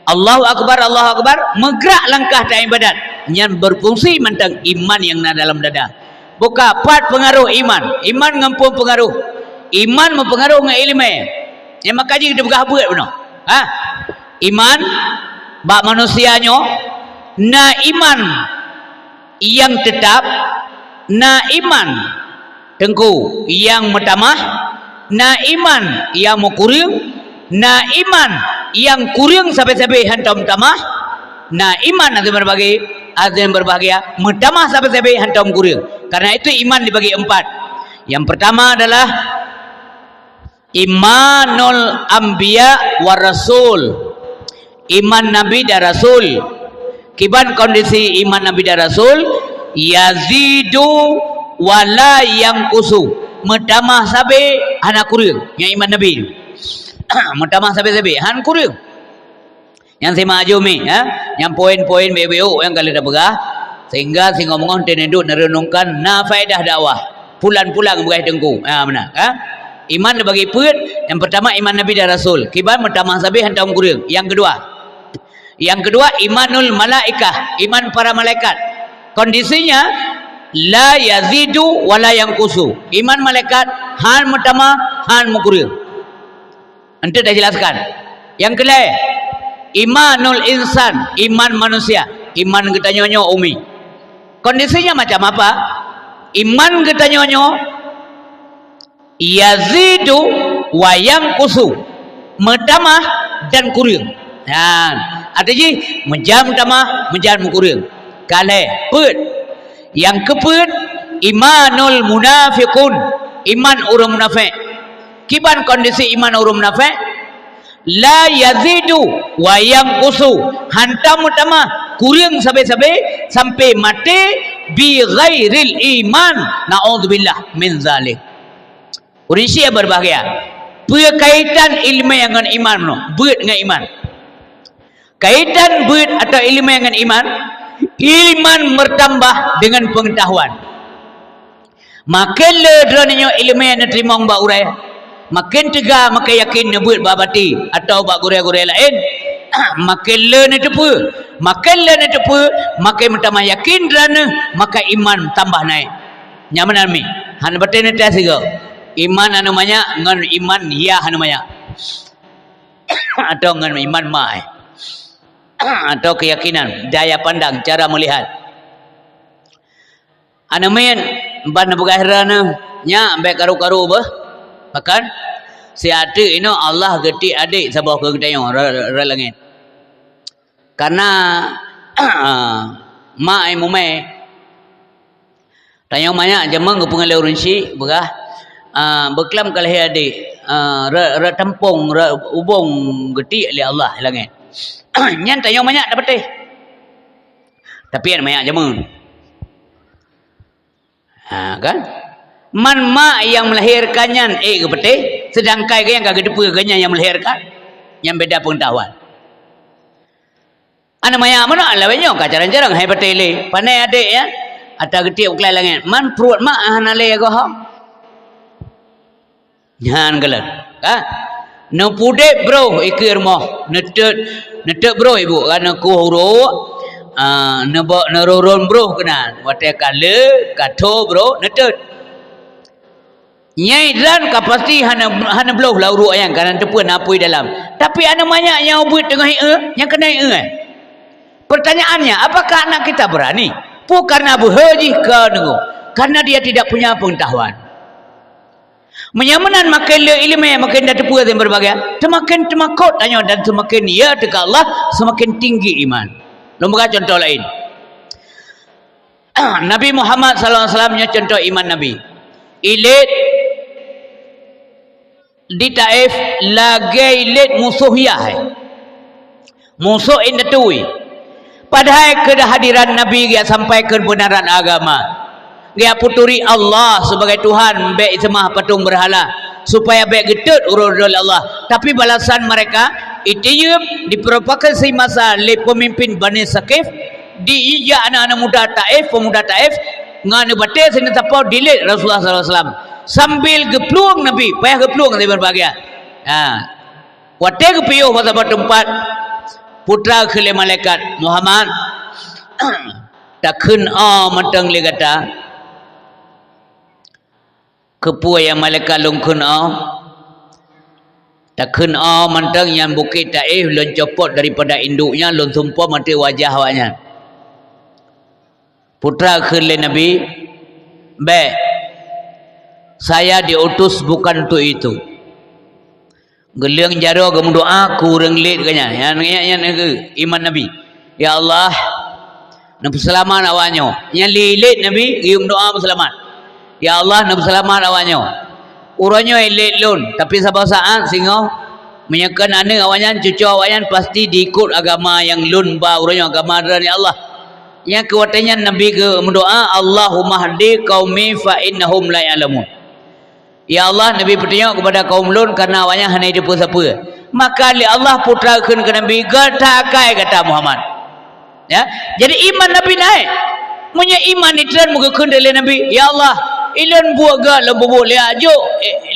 Allahu Akbar, Allahu Akbar, menggerak langkah tak ibadat yang berfungsi mentang iman yang ada dalam dada. Buka part pengaruh iman. Iman ngampun pengaruh. Iman mempengaruh dengan ilmu. Yang makanya kita bergahabut benar. Iman bak manusianya na iman yang tetap, na iman tengku yang metamah, na iman yang mukuring, na iman yang kuring sampai-sampai hantam tamah, na iman ada berbagi, ada yang berbahagia, metamah sampai-sampai hantam kuring. Karena itu iman dibagi 4. Yang pertama adalah imanul anbiya wa rasul. Iman nabi dan rasul. Kiban kondisi iman nabi dan rasul yazidu wala yang kusu. Metamah sampai hana kuring yang iman nabi. Metamah sampai han kuring. Yang saya majumi yang poin-poin BBO yang kali dah begah sehingga ngomong teneduk merenungkan na faedah dakwah. Pulan-pulan begah tengku. Benar. Iman bagi put. Yang pertama iman nabi dan rasul. Kiban metamah sampai hantam kuring. Yang kedua imanul malaikah, iman para malaikat. Kondisinya la yazidu wala yanqusu. Iman malaikat han pertama han mukurir. Ente dah jelaskan. Yang kedua imanul insan, iman manusia. Iman kita nyonyo umi. Kondisinya macam apa? Iman kita nyonyo yazidu wa yanqusu. Metamah dan kurir. Artinya menjam tamah menjam mukuring kale put. Yang keput imanul munafiqun, iman orang munafik. Kiban kondisi iman orang munafik la yazidu wa yanqusu, hantam tamah kuring sampai mati bi ghairil iman, naudzubillah min zalik. Urisi berbahagia berkaitan ilmu dengan iman no, buat dengan iman. Kaitan buat atau ilmu dengan iman, iman bertambah dengan pengetahuan. Makin ledrannya ilmu yang diterima mbak urai, makin tegak makin yakin buat babati atau bak gurai-gurai lain. Makin le tepu, makin bertambah yakin drana, maka iman tambah naik. Nyaman mi, han batin tes juga. Iman namanya ngan iman ya namanya. Atau ngan iman mai. Atau keyakinan, daya pandang, cara melihat. Anamen ban bugahirana nya ambek karu-karu bah. Bahkan si adik ini Allah geti adik sabah ke gedayo relangit. Karena mak ai mumai tanya banyak jamang ke pengalih urunsi begah beklam kalih adik ra tempung ra ubung geti oleh Allah langit. Nyan tanya banyak dapat tapi yang banyak jaman kan man mak yang melahirkannya ke peti sedangkan yang kagak depugannya yang melahirkan yang beda pengetahuan ana banyak mana lawannya kacaran-jarang hai peti le pandai adik ya ada geti uklai langit man perut mak hanale go ha nyan galan no pude bro ikir mo netek bro ibu karena ku huru nebak neroron bro kena wate kale katho bro netek nyai dan kapasti hana blo lauru ayang karena tepun apui dalam tapi ana banyak yang buat tengah yang kena pertanyaannya apakah anak kita berani bukan karena berhaji ke nengu karena dia tidak punya pengetahuan Menyamanan makin le ilmu makin dah tepu yang berbagai. Semakin temakut tanya dan semakin ya dekat Allah semakin tinggi iman. Nombor contoh lain. Nabi Muhammad SAW nya contoh iman Nabi. Ilit di Taif lagi ilit musuh yah. Musuh indatui. Padahal kehadiran Nabi dia sampai kebenaran agama. Dia puturi Allah sebagai Tuhan, baik semah patung berhala supaya baik getut urut Allah. Tapi balasan mereka itu diprovokasi masa oleh pemimpin Bani Saqif, diija anak-anak muda Taif, pemuda Taif ngane batis sini tapau dilit Rasulullah SAW sambil gepluang Nabi, payah gepluang dari berbagai. Wate gepiyo pada tempat putra khile malaikat Muhammad takun matang le kata kepu yang malaikat lungkun takun mantang yang bukit Taif lon copot daripada induknya lon sumpah mati wajah awaknya. Putra khile Nabi, saya diutus bukan untuk itu. Geliang jaro kamu doa kurang late kanya. Yang iman Nabi. Ya Allah, nak selamat awaknya. Yang lilit Nabi, gium doa selamat. Ya Allah, nak selamat awaknya. Uranya elok lon, tapi sabar saat singo menyakan ane awaknya cucu awaknya pasti diikut agama yang lun ba uranya agama dan ya Allah. Yang kuatnya Nabi ke mendoa Allahumma hadi qaumi fa innahum la ya'lamun. Ya Allah, Nabi bertanya kepada kaum lun karena awaknya hanya hidup siapa. Maka li Allah putrakan ke Nabi gatakai kata Muhammad. Ya, jadi iman Nabi naik. Punya iman itu muka kendali Nabi. Ya Allah, ilan buaga lembu le ajo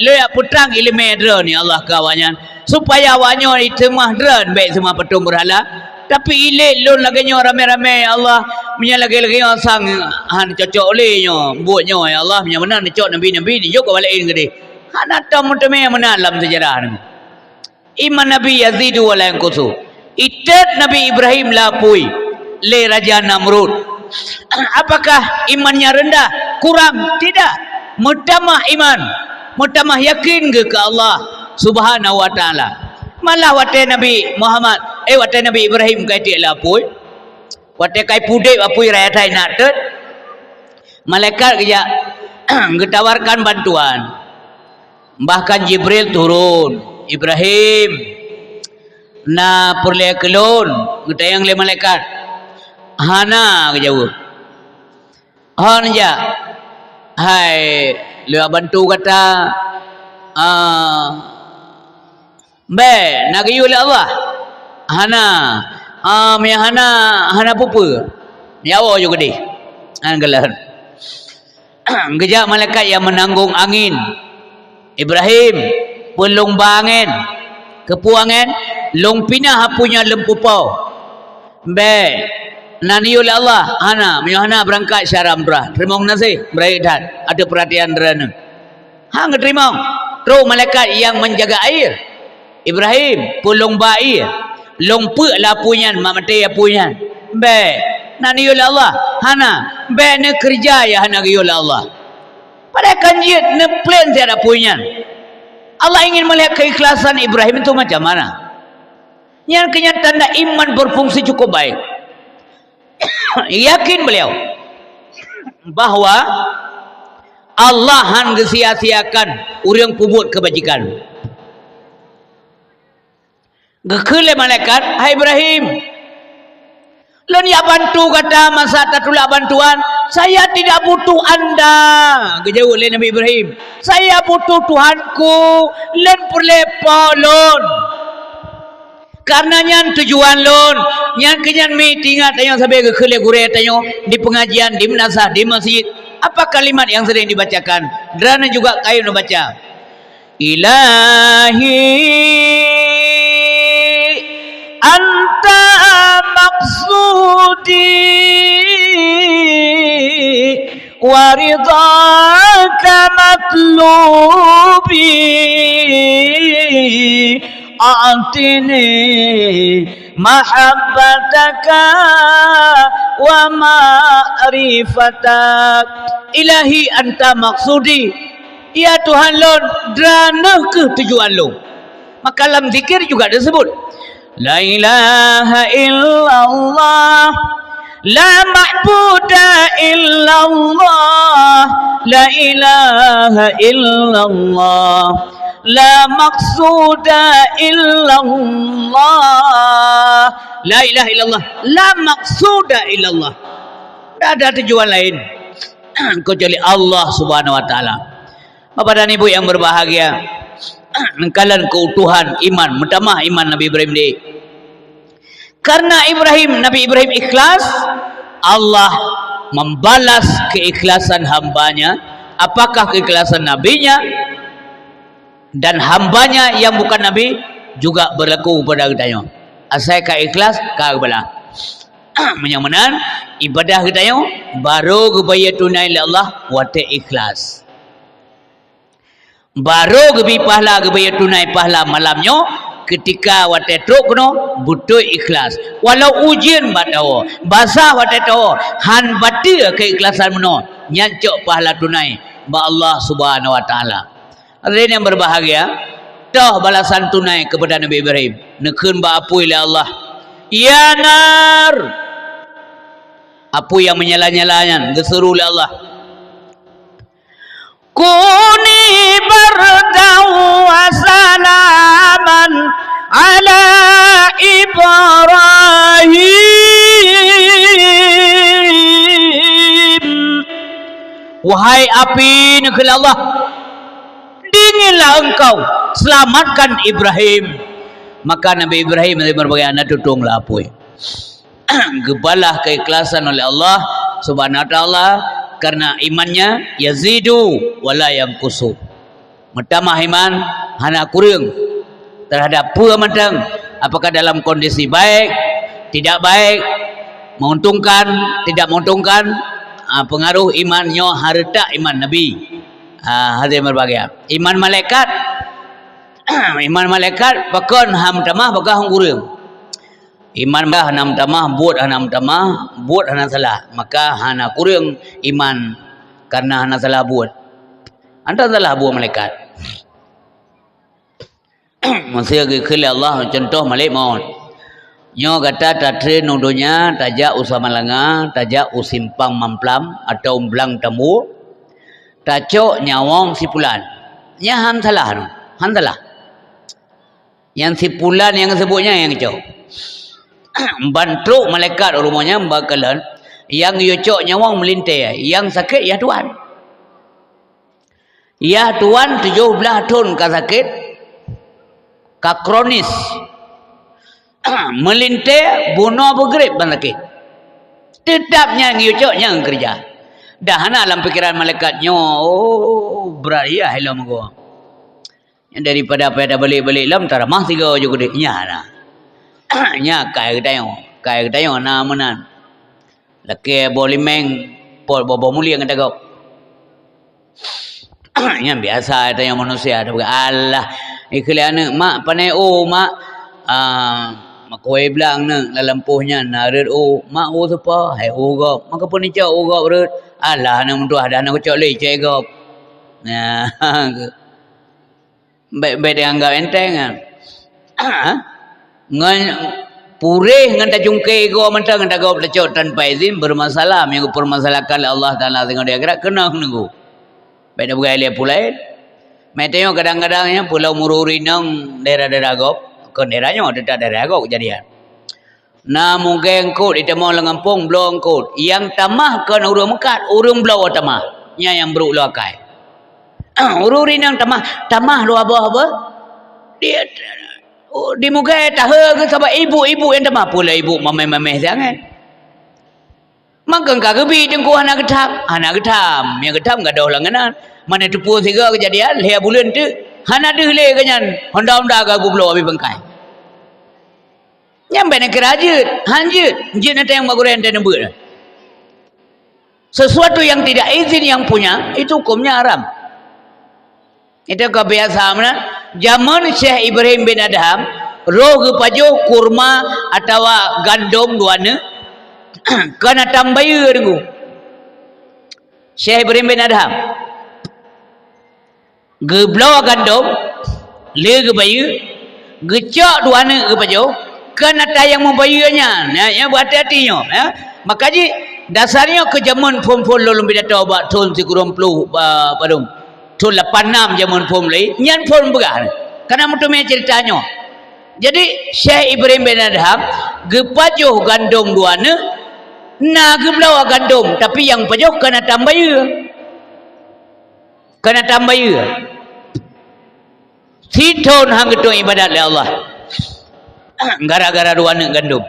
le putrang ilmu dran ya Allah kawannya supaya awaknya itu mah dran baik semua patung berhala tapi ilit lun laganya ramai-ramai ya Allah punya lagi-lagi yang sang han cocok olehnya buatnya ya Allah punya benar ni cocok nabi-nabi ni juga balikin gede han atam mutame mana dalam sejarah ni iman Nabi yazidu wala yanqusu itat Nabi Ibrahim lapui le Raja Namrud. Apakah imannya rendah? Kurang? Tidak. Mutamah iman, mutamah yakin ke Allah Subhanahu wa taala. Malah wate Nabi Muhammad, wate Nabi Ibrahim kaitik lapui. Wate kai pudek apui raya thai natet. Malaikat kerja getawarkan bantuan. Bahkan Jibril turun. Ibrahim na perle kelon getayang le malaikat. Hana kejauh. Han ja. Hai, le bantu kata nak giyu le Allah. Hana. Me hana pupu. Nyawa juga deh. Gelar. Gejak malaikat yang menanggung angin. Ibrahim pelung bangin. Kepuangan long pinah punya lempupau. Nani oleh Allah hana berangkat syaram berah terima kasih beraidat ada perhatian derana hang terima terus malaikat yang menjaga air Ibrahim pulung bair lompe lapunyan mamate apunyan nani oleh Allah hana ne kerja ya hana oleh Allah pada kanjit ne plan tiada punyan Allah ingin melihat keikhlasan Ibrahim itu macam mana yang kenyataan tanda iman berfungsi cukup baik. Yakin beliau bahawa Allah han sia-siakan urang pubut kebajikan. Gekele malaikat, hai Ibrahim. Lon ya bantu kata masa tatulak bantuan, saya tidak butuh anda. Gejauh oleh Nabi Ibrahim. Saya butuh Tuhanku, len perlepa lon. Karena nyan tujuan lon, nyan kenyan meeting tanya sampai ke khile gure tanya di pengajian, di menasah, di masjid. Apa kalimat yang sering dibacakan? Drana juga kayu membaca. Ilahi anta maqsudi wa ridaka matlubi. A'tini mahabbataka wa ma'rifatak. Ilahi anta maksudi. Ya Tuhan lon, dranah ke tujuan lo. Maka dalam zikir juga disebut La ilaha illallah, la ma'buda illallah, la ilaha illallah, la maqsuda illallah, la ilaha illallah, la maqsuda illallah. Tak ada tujuan lain kecuali Allah Subhanahu wa taala. Bapak dan Ibu yang berbahagia, kalian keutuhan iman, mutamah iman Nabi Ibrahim ini. Karena Nabi Ibrahim ikhlas, Allah membalas keikhlasan hambanya. Apakah keikhlasan nabinya dan hambanya yang bukan nabi juga berlaku pada kita. Asal ka ikhlas ka belah. Menyamanan ibadah kita baru gebaya tunai li Allah wate ikhlas. Baru gebi pahala gebaya tunai pahala malamnya ketika wate truk no butuh ikhlas. Walau ujian batao, basah wate tao, han bati keikhlasan meno nyancok pahala tunai ba Allah Subhanahu wa taala. Hadirin yang berbahagia, toh balasan tunai kepada Nabi Ibrahim. Nekeun ba apui li Allah. Ya nar. Apu yang menyala-nyalanya geseru li Allah. Kuni bardan wa salaman ala Ibrahim. Wahai api negeri Allah, dinginlah engkau, selamatkan Ibrahim. Maka Nabi Ibrahim berbagai anak tutunglah api. Gebalah keikhlasan oleh Allah Subhanahu wa taala. Karena imannya yazidu wala yanqusu. Mutamah iman hana kurang terhadap pua matang, apakah dalam kondisi baik, tidak baik, menguntungkan, tidak menguntungkan, pengaruh imannya harta iman Nabi. Hadirin berbahagia. Iman malaikat iman malaikat pakon ham tamah bakah hang kurang. Iman bah hanam tamah buat hana salah, maka hana kurang iman karena hana salah buat. Anda salah buat malaikat. Masih lagi khili Allah contoh malik maut. Nyo kata tatre nudunya tajak usah malanga, tajak usimpang mamplam atau umblang tamu. Tacok nyawang sipulan. Nya han salah. Yang sipulan yang sebutnya yang cok. Bantu malaikat rumahnya bakalan yang yocok nyawang melintai, yang sakit ya Tuhan. Ya Tuhan 17 tahun ka sakit, ka kronis. Melintai bunuh bergerip ban sakit. Tetapnya yang yocok yang kerja. Dah hana dalam pikiran malaikatnya, oh berat ya helom gua. Yang daripada apa ada balik-balik lam taramah 3 juga dia nyana. Nya kai kita yo na menan laki bolimeng pol bobo mulia ngata kau. Nya biasa itu yang manusia ada Allah ikhliane mak panai mak mak koi belang ne lalampuhnya narit mak siapa hai go maka pun nica go berut Allah ne mentu ada ne kocok le cai go. Nah baik dianggap enteng kan. Ngan purih ngan ta jungke go mentang ngan ta go lecok tanpa izin bermasalah yang permasalahkan Allah Taala tengok dia gerak kena nunggu. Baik dah bergaya pulai. Meteo kadang-kadangnya pulau Mururi nang daerah-daerah go ke daerahnya dekat daerah go kejadian. Na mungkin kod ditemu lengampung blong kod yang tamah kan urung mekat urung belau tamah nya yang beruk lokai. Ururi nang tamah lu apa dia di muka tahu ke sebab ibu-ibu yang tempat pula ibu mamai-mamai jangan. Maka kagebi dengku anak getam yang getam enggak ada ulangan. Mana tepu tiga kejadian leh bulan tu hana dehle kanyan honda-honda ka gublo abi bangkai. Nyampe nak kerajut hanjut jin ada yang maguren dan nembut. Sesuatu yang tidak izin yang punya itu hukumnya haram. Itu kebiasaan zaman Syekh Ibrahim bin Adham roh kepajo kurma atau gandum duana kena tambaya dengu Syekh Ibrahim bin Adham Geblau gandum, le ke bayu, gecak dua anak ke baju, kena tayang membayunya. Ya, buat hati-hatinya. Ya. Maka ji dasarnya ke zaman pom-pom lalu bida tahu bak tahun 90 padung. Tahun 86 zaman pom lai, nyan pom begah. Karena mutumnya ceritanya. Jadi Syekh Ibrahim bin Adham gepajuh gandum dua anak, na geblau gandum, tapi yang pajuh kena tambah ya. Kena tambah ya. Sithon hang itu ibadat oleh Allah. Gara-gara dua anak gandum.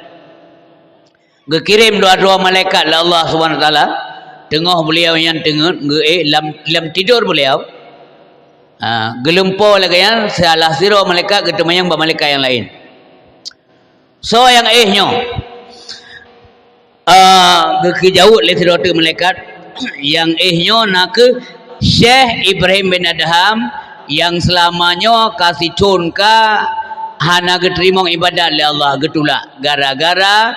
Gekirim doa-doa malaikat oleh Allah Subhanahu Wa Taala. Tengah beliau yang tengah, lam tidur beliau. Gelumpo lagi yang salah siro malaikat ketemu yang malaikat yang lain. So yang kejauh le siro tu malaikat yang nak ke Syekh Ibrahim bin Adham yang selamanya kasih tun ka hana geterima ibadat oleh Allah getulak gara-gara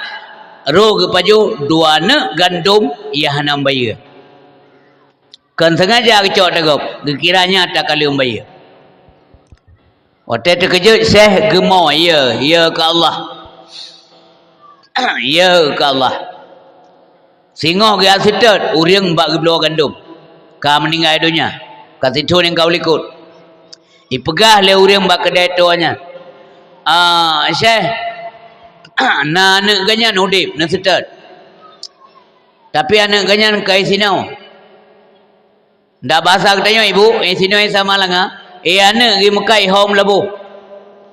roh kepaju dua anak gandum ia hana bayar. Kan sengaja kecok tegok gekiranya tak kali bayar. Waktu terkejut Syekh gemau ya ke Allah. Ya ke Allah. Singoh ke asitat uriang bak geblau gandum. Ka meninggal dunia. Kasih tun yang kau likut. Ipegah le uriang bak kedai tuanya. Syekh na anak ganyan udip na setat. Tapi anak ganyan kai sinau. Ndak bahasa katanya ibu, sinau sama langa. Anak gi mekai home labu.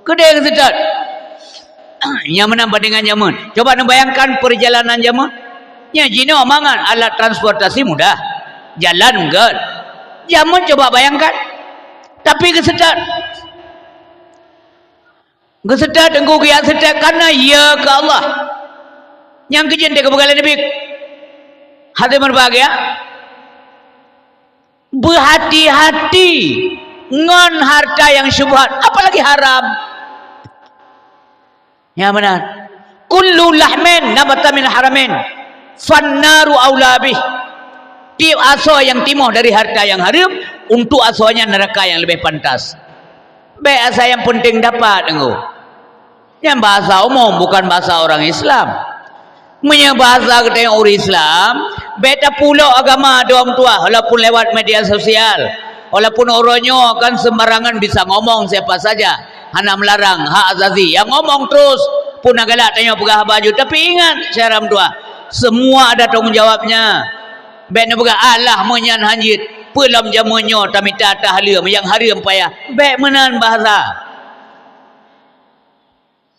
Kedai ke setat. Yang menambah dengan zaman. Coba nak bayangkan perjalanan zaman. Ya jino mangan alat transportasi mudah. Jalan enggak. Zaman coba bayangkan. Tapi kesedat. Kesedat engkau kian sedat karena ya ke Allah. Yang kejen dia kebagalan Nabi. Hati berbahagia. Berhati-hati ngon harta yang syubhat, apalagi haram. Ya benar. Kullu lahmin nabata min haramin fannaru aulabih. Tiap aso yang timoh dari harta yang haram, untuk asonya neraka yang lebih pantas. Baik asa yang penting dapat engkau. Yang bahasa umum bukan bahasa orang Islam. Punya bahasa kita yang orang Islam, beta pulau agama doang tua, walaupun lewat media sosial, walaupun orangnya kan sembarangan bisa ngomong siapa saja, hana melarang hak azazi. Yang ngomong terus pun agalak tanya pegah baju, tapi ingat syaram tua, semua ada tanggung jawabnya. Bek nak Allah menyan hanjit pelam jamunya tamita tahliam yang haram payah. Bek menan bahasa.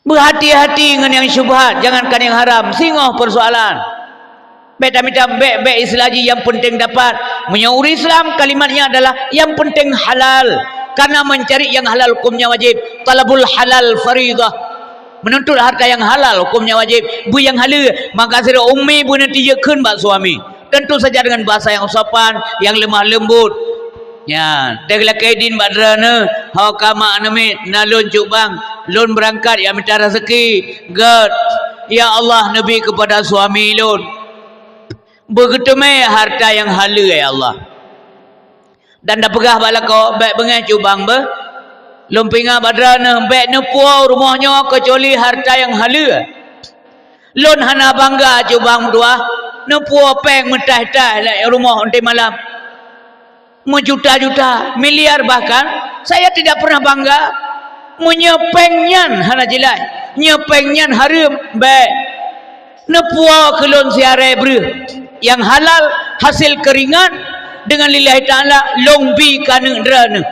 Berhati-hati dengan yang syubhat, jangankan yang haram. Singoh persoalan. Bek tamita bek islaji yang penting dapat. Menyauri Islam kalimatnya adalah yang penting halal. Karena mencari yang halal hukumnya wajib. Talabul halal faridah. Menuntut harta yang halal hukumnya wajib. Bu yang halal maka sira ummi bu nanti jekeun bak suami. Tentu saja dengan bahasa yang sopan, yang lemah lembut. Ya, tegla kaidin badrana, hau kama anami nalun cubang, lun berangkat ya minta rezeki. God, ya Allah Nabi kepada suami lun. Begitu me harta yang halal ya Allah. Dan dah pegah balako baik bengai cubang be. Lumpinga badrana baik nepuau rumahnya kecuali harta yang halal. Lun hana bangga cubang dua. Nepuau peng mentah-tah lah rumah nanti malam. Menjuta-juta, miliar bahkan. Saya tidak pernah bangga. Menyepengnya hana jelai. Nyepengnya haram. Baik. Nepuau kelon siarai ber. Yang halal hasil keringan. Dengan lillahi ta'ala. Longbi kaneng drana.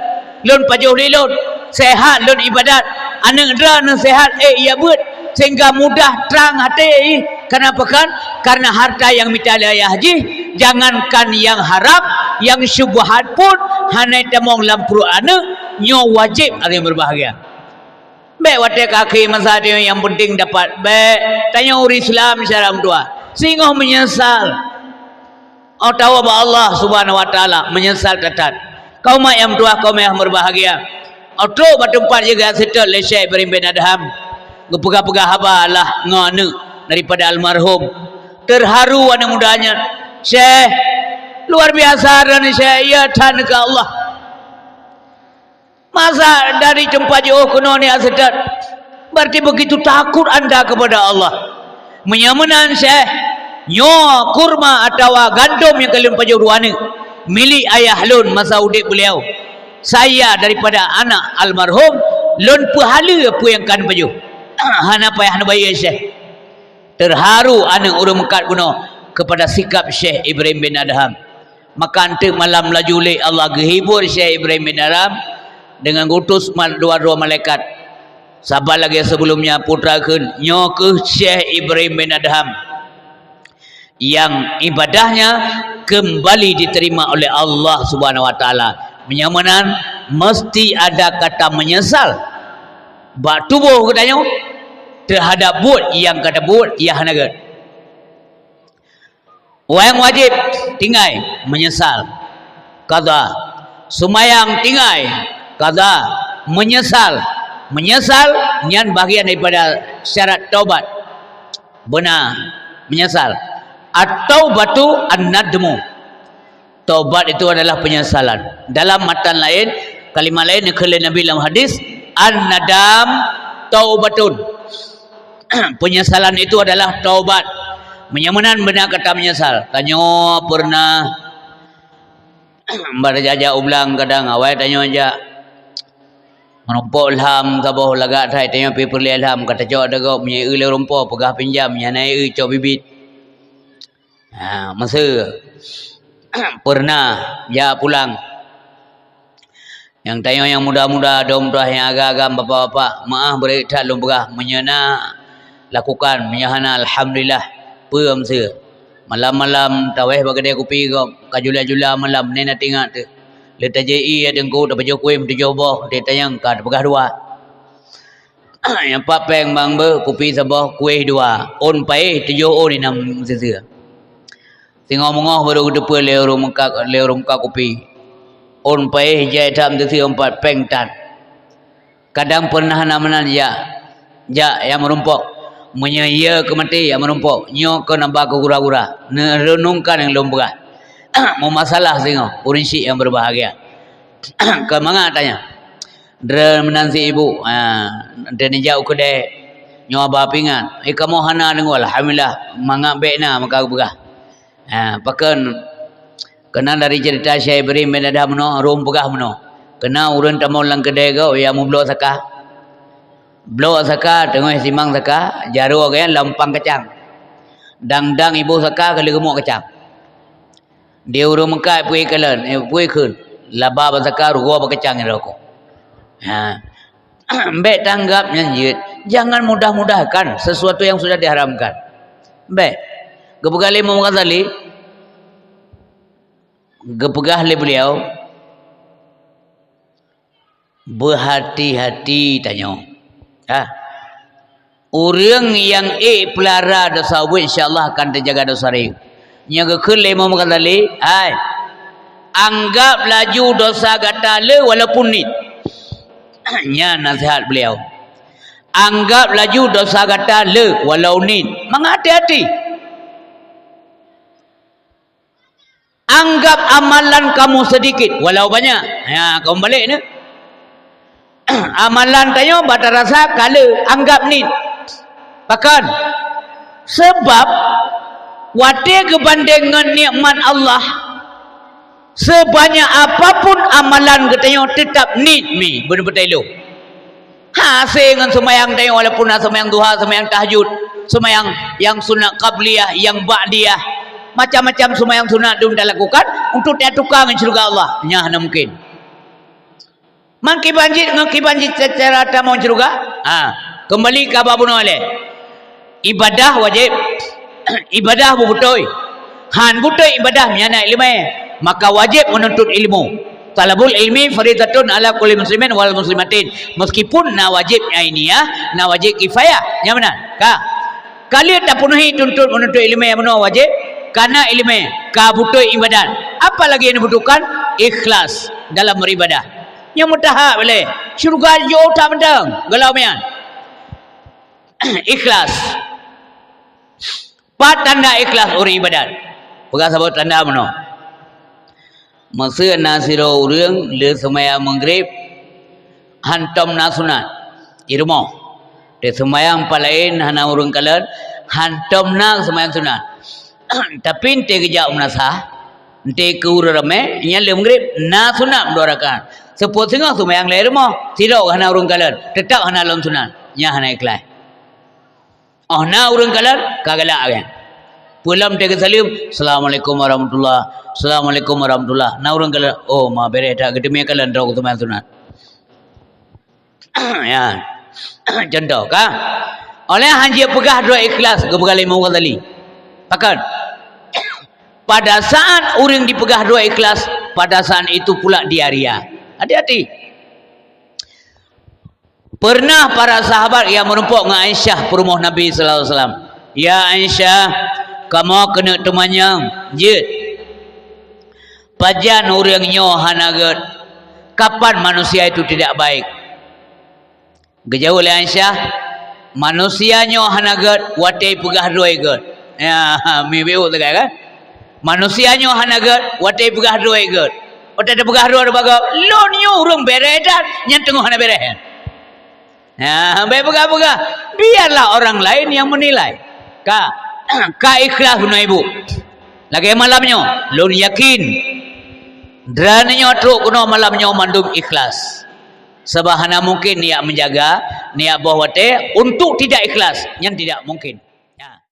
Lon pajuh lilon. Sehat lon ibadat. Aneng drana sehat. Iya buat. Sehingga mudah terang hati. Kenapa kan? Karena harta yang mitalaya haji, jangankan yang haram, yang syubhat pun hanya temong lampur anak, nyo wajib ada yang berbahagia. Baik watak kaki masa dia yang penting dapat. Baik tanya orang Islam syaram tua. Singoh menyesal. Oh tahu bahwa Allah Subhanahu Wa Taala menyesal ketat. Kaum yang tua, kaum yang berbahagia. Oh tu bertempat juga setel Syekh Ibrahim bin Adham. Gepegah-pegah habalah nganu daripada almarhum. Terharu anak mudanya. Syekh luar biasa dan Syekh ya tan ke Allah. Masa dari tempat jauh kuno ni asadat? Berarti begitu takut anda kepada Allah. Menyamanan Syekh nyo kurma atau gandum yang kalian pajau ruana milik ayah lun masa udik beliau. Saya daripada anak almarhum lun pahala apa yang kan pajau. Hana payah hana bayar Syekh. Terharu anak urang Mekat kuno kepada sikap Syekh Ibrahim bin Adham. Maka ante malam lajuli Allah gehibur Syekh Ibrahim bin Adham dengan utus dua-dua malaikat. Sabar lagi sebelumnya putra ke nyo ke Syekh Ibrahim bin Adham yang ibadahnya kembali diterima oleh Allah Subhanahu wa taala. Menyamanan mesti ada kata menyesal. Bak tubuh katanya terhadap buat yang kata buat ya hanaga. Orang wajib tinggal menyesal. Qada. Sumayang tinggal qada, menyesal. Menyesal nian bahagian daripada syarat taubat. Benar menyesal. At-taubatu an-nadmu. Taubat itu adalah penyesalan. Dalam matan lain, kalimat lain yang kalian Nabi dalam hadis, an-nadam taubatun. Penyesalan itu adalah taubat. Menyamanan benar kata menyesal. Tanya pernah berjajak ulang kadang awal tanya aja menumpuk ilham kabah lagak thai tanya paper ilham kata cok ada kau punya le rumpau pegah pinjam nya naik cok bibit. Masa pernah ya pulang yang tanya yang muda-muda mudah yang agak-agak bapak-bapak maaf beri tak lum pegah menyana lakukan menyahana alhamdulillah puam se malam-malam taweh bagadai kopi kau kajula-jula malam ni nak tengok tu letak JI ada engkau dapat jauh kuih tujuh boh dia tanya kau pegah dua yang pak peng bang ber kopi sabah kuih dua on pai tujuh on ni nam sesa tengok mengoh baru depan leo muka kopi on pai jai tam sesa empat peng tan kadang pernah namanan ya yang merumpok menyaya ke mati yang menumpuk nyo ke nampak ke gura-gura renungkan yang belum berah mau masalah tengok prinsip yang berbahagia ke mana tanya dra menansi ibu dan jauh ke dek nyo abah pingan kamu hana dengo alhamdulillah mangak bekna maka berah pakan kena dari cerita Syekh Ibrahim bin Adham no rum berah meno kena urun tamu lang kedai kau yang mau blok sakah blok saka tengah simang saka jaru kan lampang kecang dang ibu saka kali gemuk kecang dia urung mengkai pui kalen pui kun laba basaka rugo bakecang roko mbek tanggap nyanjit jangan mudah-mudahkan sesuatu yang sudah diharamkan mbek gepegah le Imam Ghazali gepegah le beliau berhati-hati tanya orang yang pelara dosa buat insyaAllah akan terjaga dosa dia yang ke Imam Ghazali anggap laju dosa gata le walaupun ni nya nasihat beliau anggap laju dosa gata le walau ni menghati-hati anggap amalan kamu sedikit walau banyak kamu balik ni amalan tanya bata rasa kala anggap ni bahkan sebab wate kebandingan nikmat Allah sebanyak apapun amalan katanya tetap need me benar-benar elok dengan semayang tanya walaupun semayang duha semayang tahajud semayang yang sunat qabliyah yang ba'diyah macam-macam semayang sunat dia dah lakukan untuk dia tukar dengan syurga Allah nya mungkin Mangki banjit secara tamu juga. Kembali ke babu nole. Ibadah wajib. Ibadah butoi. Han butoi ibadah nyana ilmu. Maka wajib menuntut ilmu. Talabul ilmi faridatun ala kulli muslimin wal muslimatin. Meskipun na wajib ainiyah, na wajib kifayah. Yang benar? Kalian tak penuhi menuntut ilmu yang benar wajib karena ilmu ka butoi ibadat. Apa lagi yang dibutuhkan? Ikhlas dalam beribadah. Yang mutahak boleh syurga jauh tak mendang galau mian ikhlas pat tanda ikhlas uri ibadat pegang sabut tanda mana masa nasiro urang le semaya maghrib hantom na sunat di rumah. Dia sembahyang palain hana urung kalan hantom na sembahyang sunat. Tapi ente kejap menasah, ente ke urang ramai, yang le maghrib na sunat 2 rakaat. Sepuluh tengah sembahyang le rumah, tidak hana urung kalan, tetap hana lom sunat, nya hana ikhlas. Oh na urang kalan kagalak kan. Pulang dia salim, Assalamualaikum warahmatullah, Assalamualaikum warahmatullah. Na urang kalan, oh ma bere tak gedemia kalan dah sembahyang sunat. Ya. Contoh kah? Oleh hanji pegah 2 ikhlas ke begal 5 kali. Pakan. Pada saat orang dipegah 2 ikhlas, pada saat itu pula dia ria. Hati-hati. Pernah para sahabat yang menumpuk dengan Aisyah perumah Nabi sallallahu alaihi wasallam. Ya Aisyah, kamu kena temannya. Jid. Pajan orang nyo hanaget. Kapan manusia itu tidak baik? Gejauh oleh Aisyah, manusianya hanaget watai pegah 2 ikhlas. Ya, mi beu tegai kan? Manusianya hanaget watai pegah 2 ikhlas. Watai ada pegah 2 baga. Lo nyo urang beredan yang tengah hana berehen. Ya, baik pegah-pegah. Biarlah orang lain yang menilai. Ka ikhlas guna ibu. Lagi malamnya, lo yakin. Drananya truk guna malamnya mandum ikhlas. Sebab hana mungkin niat menjaga, niat bawa wate untuk tidak ikhlas. Yang tidak mungkin.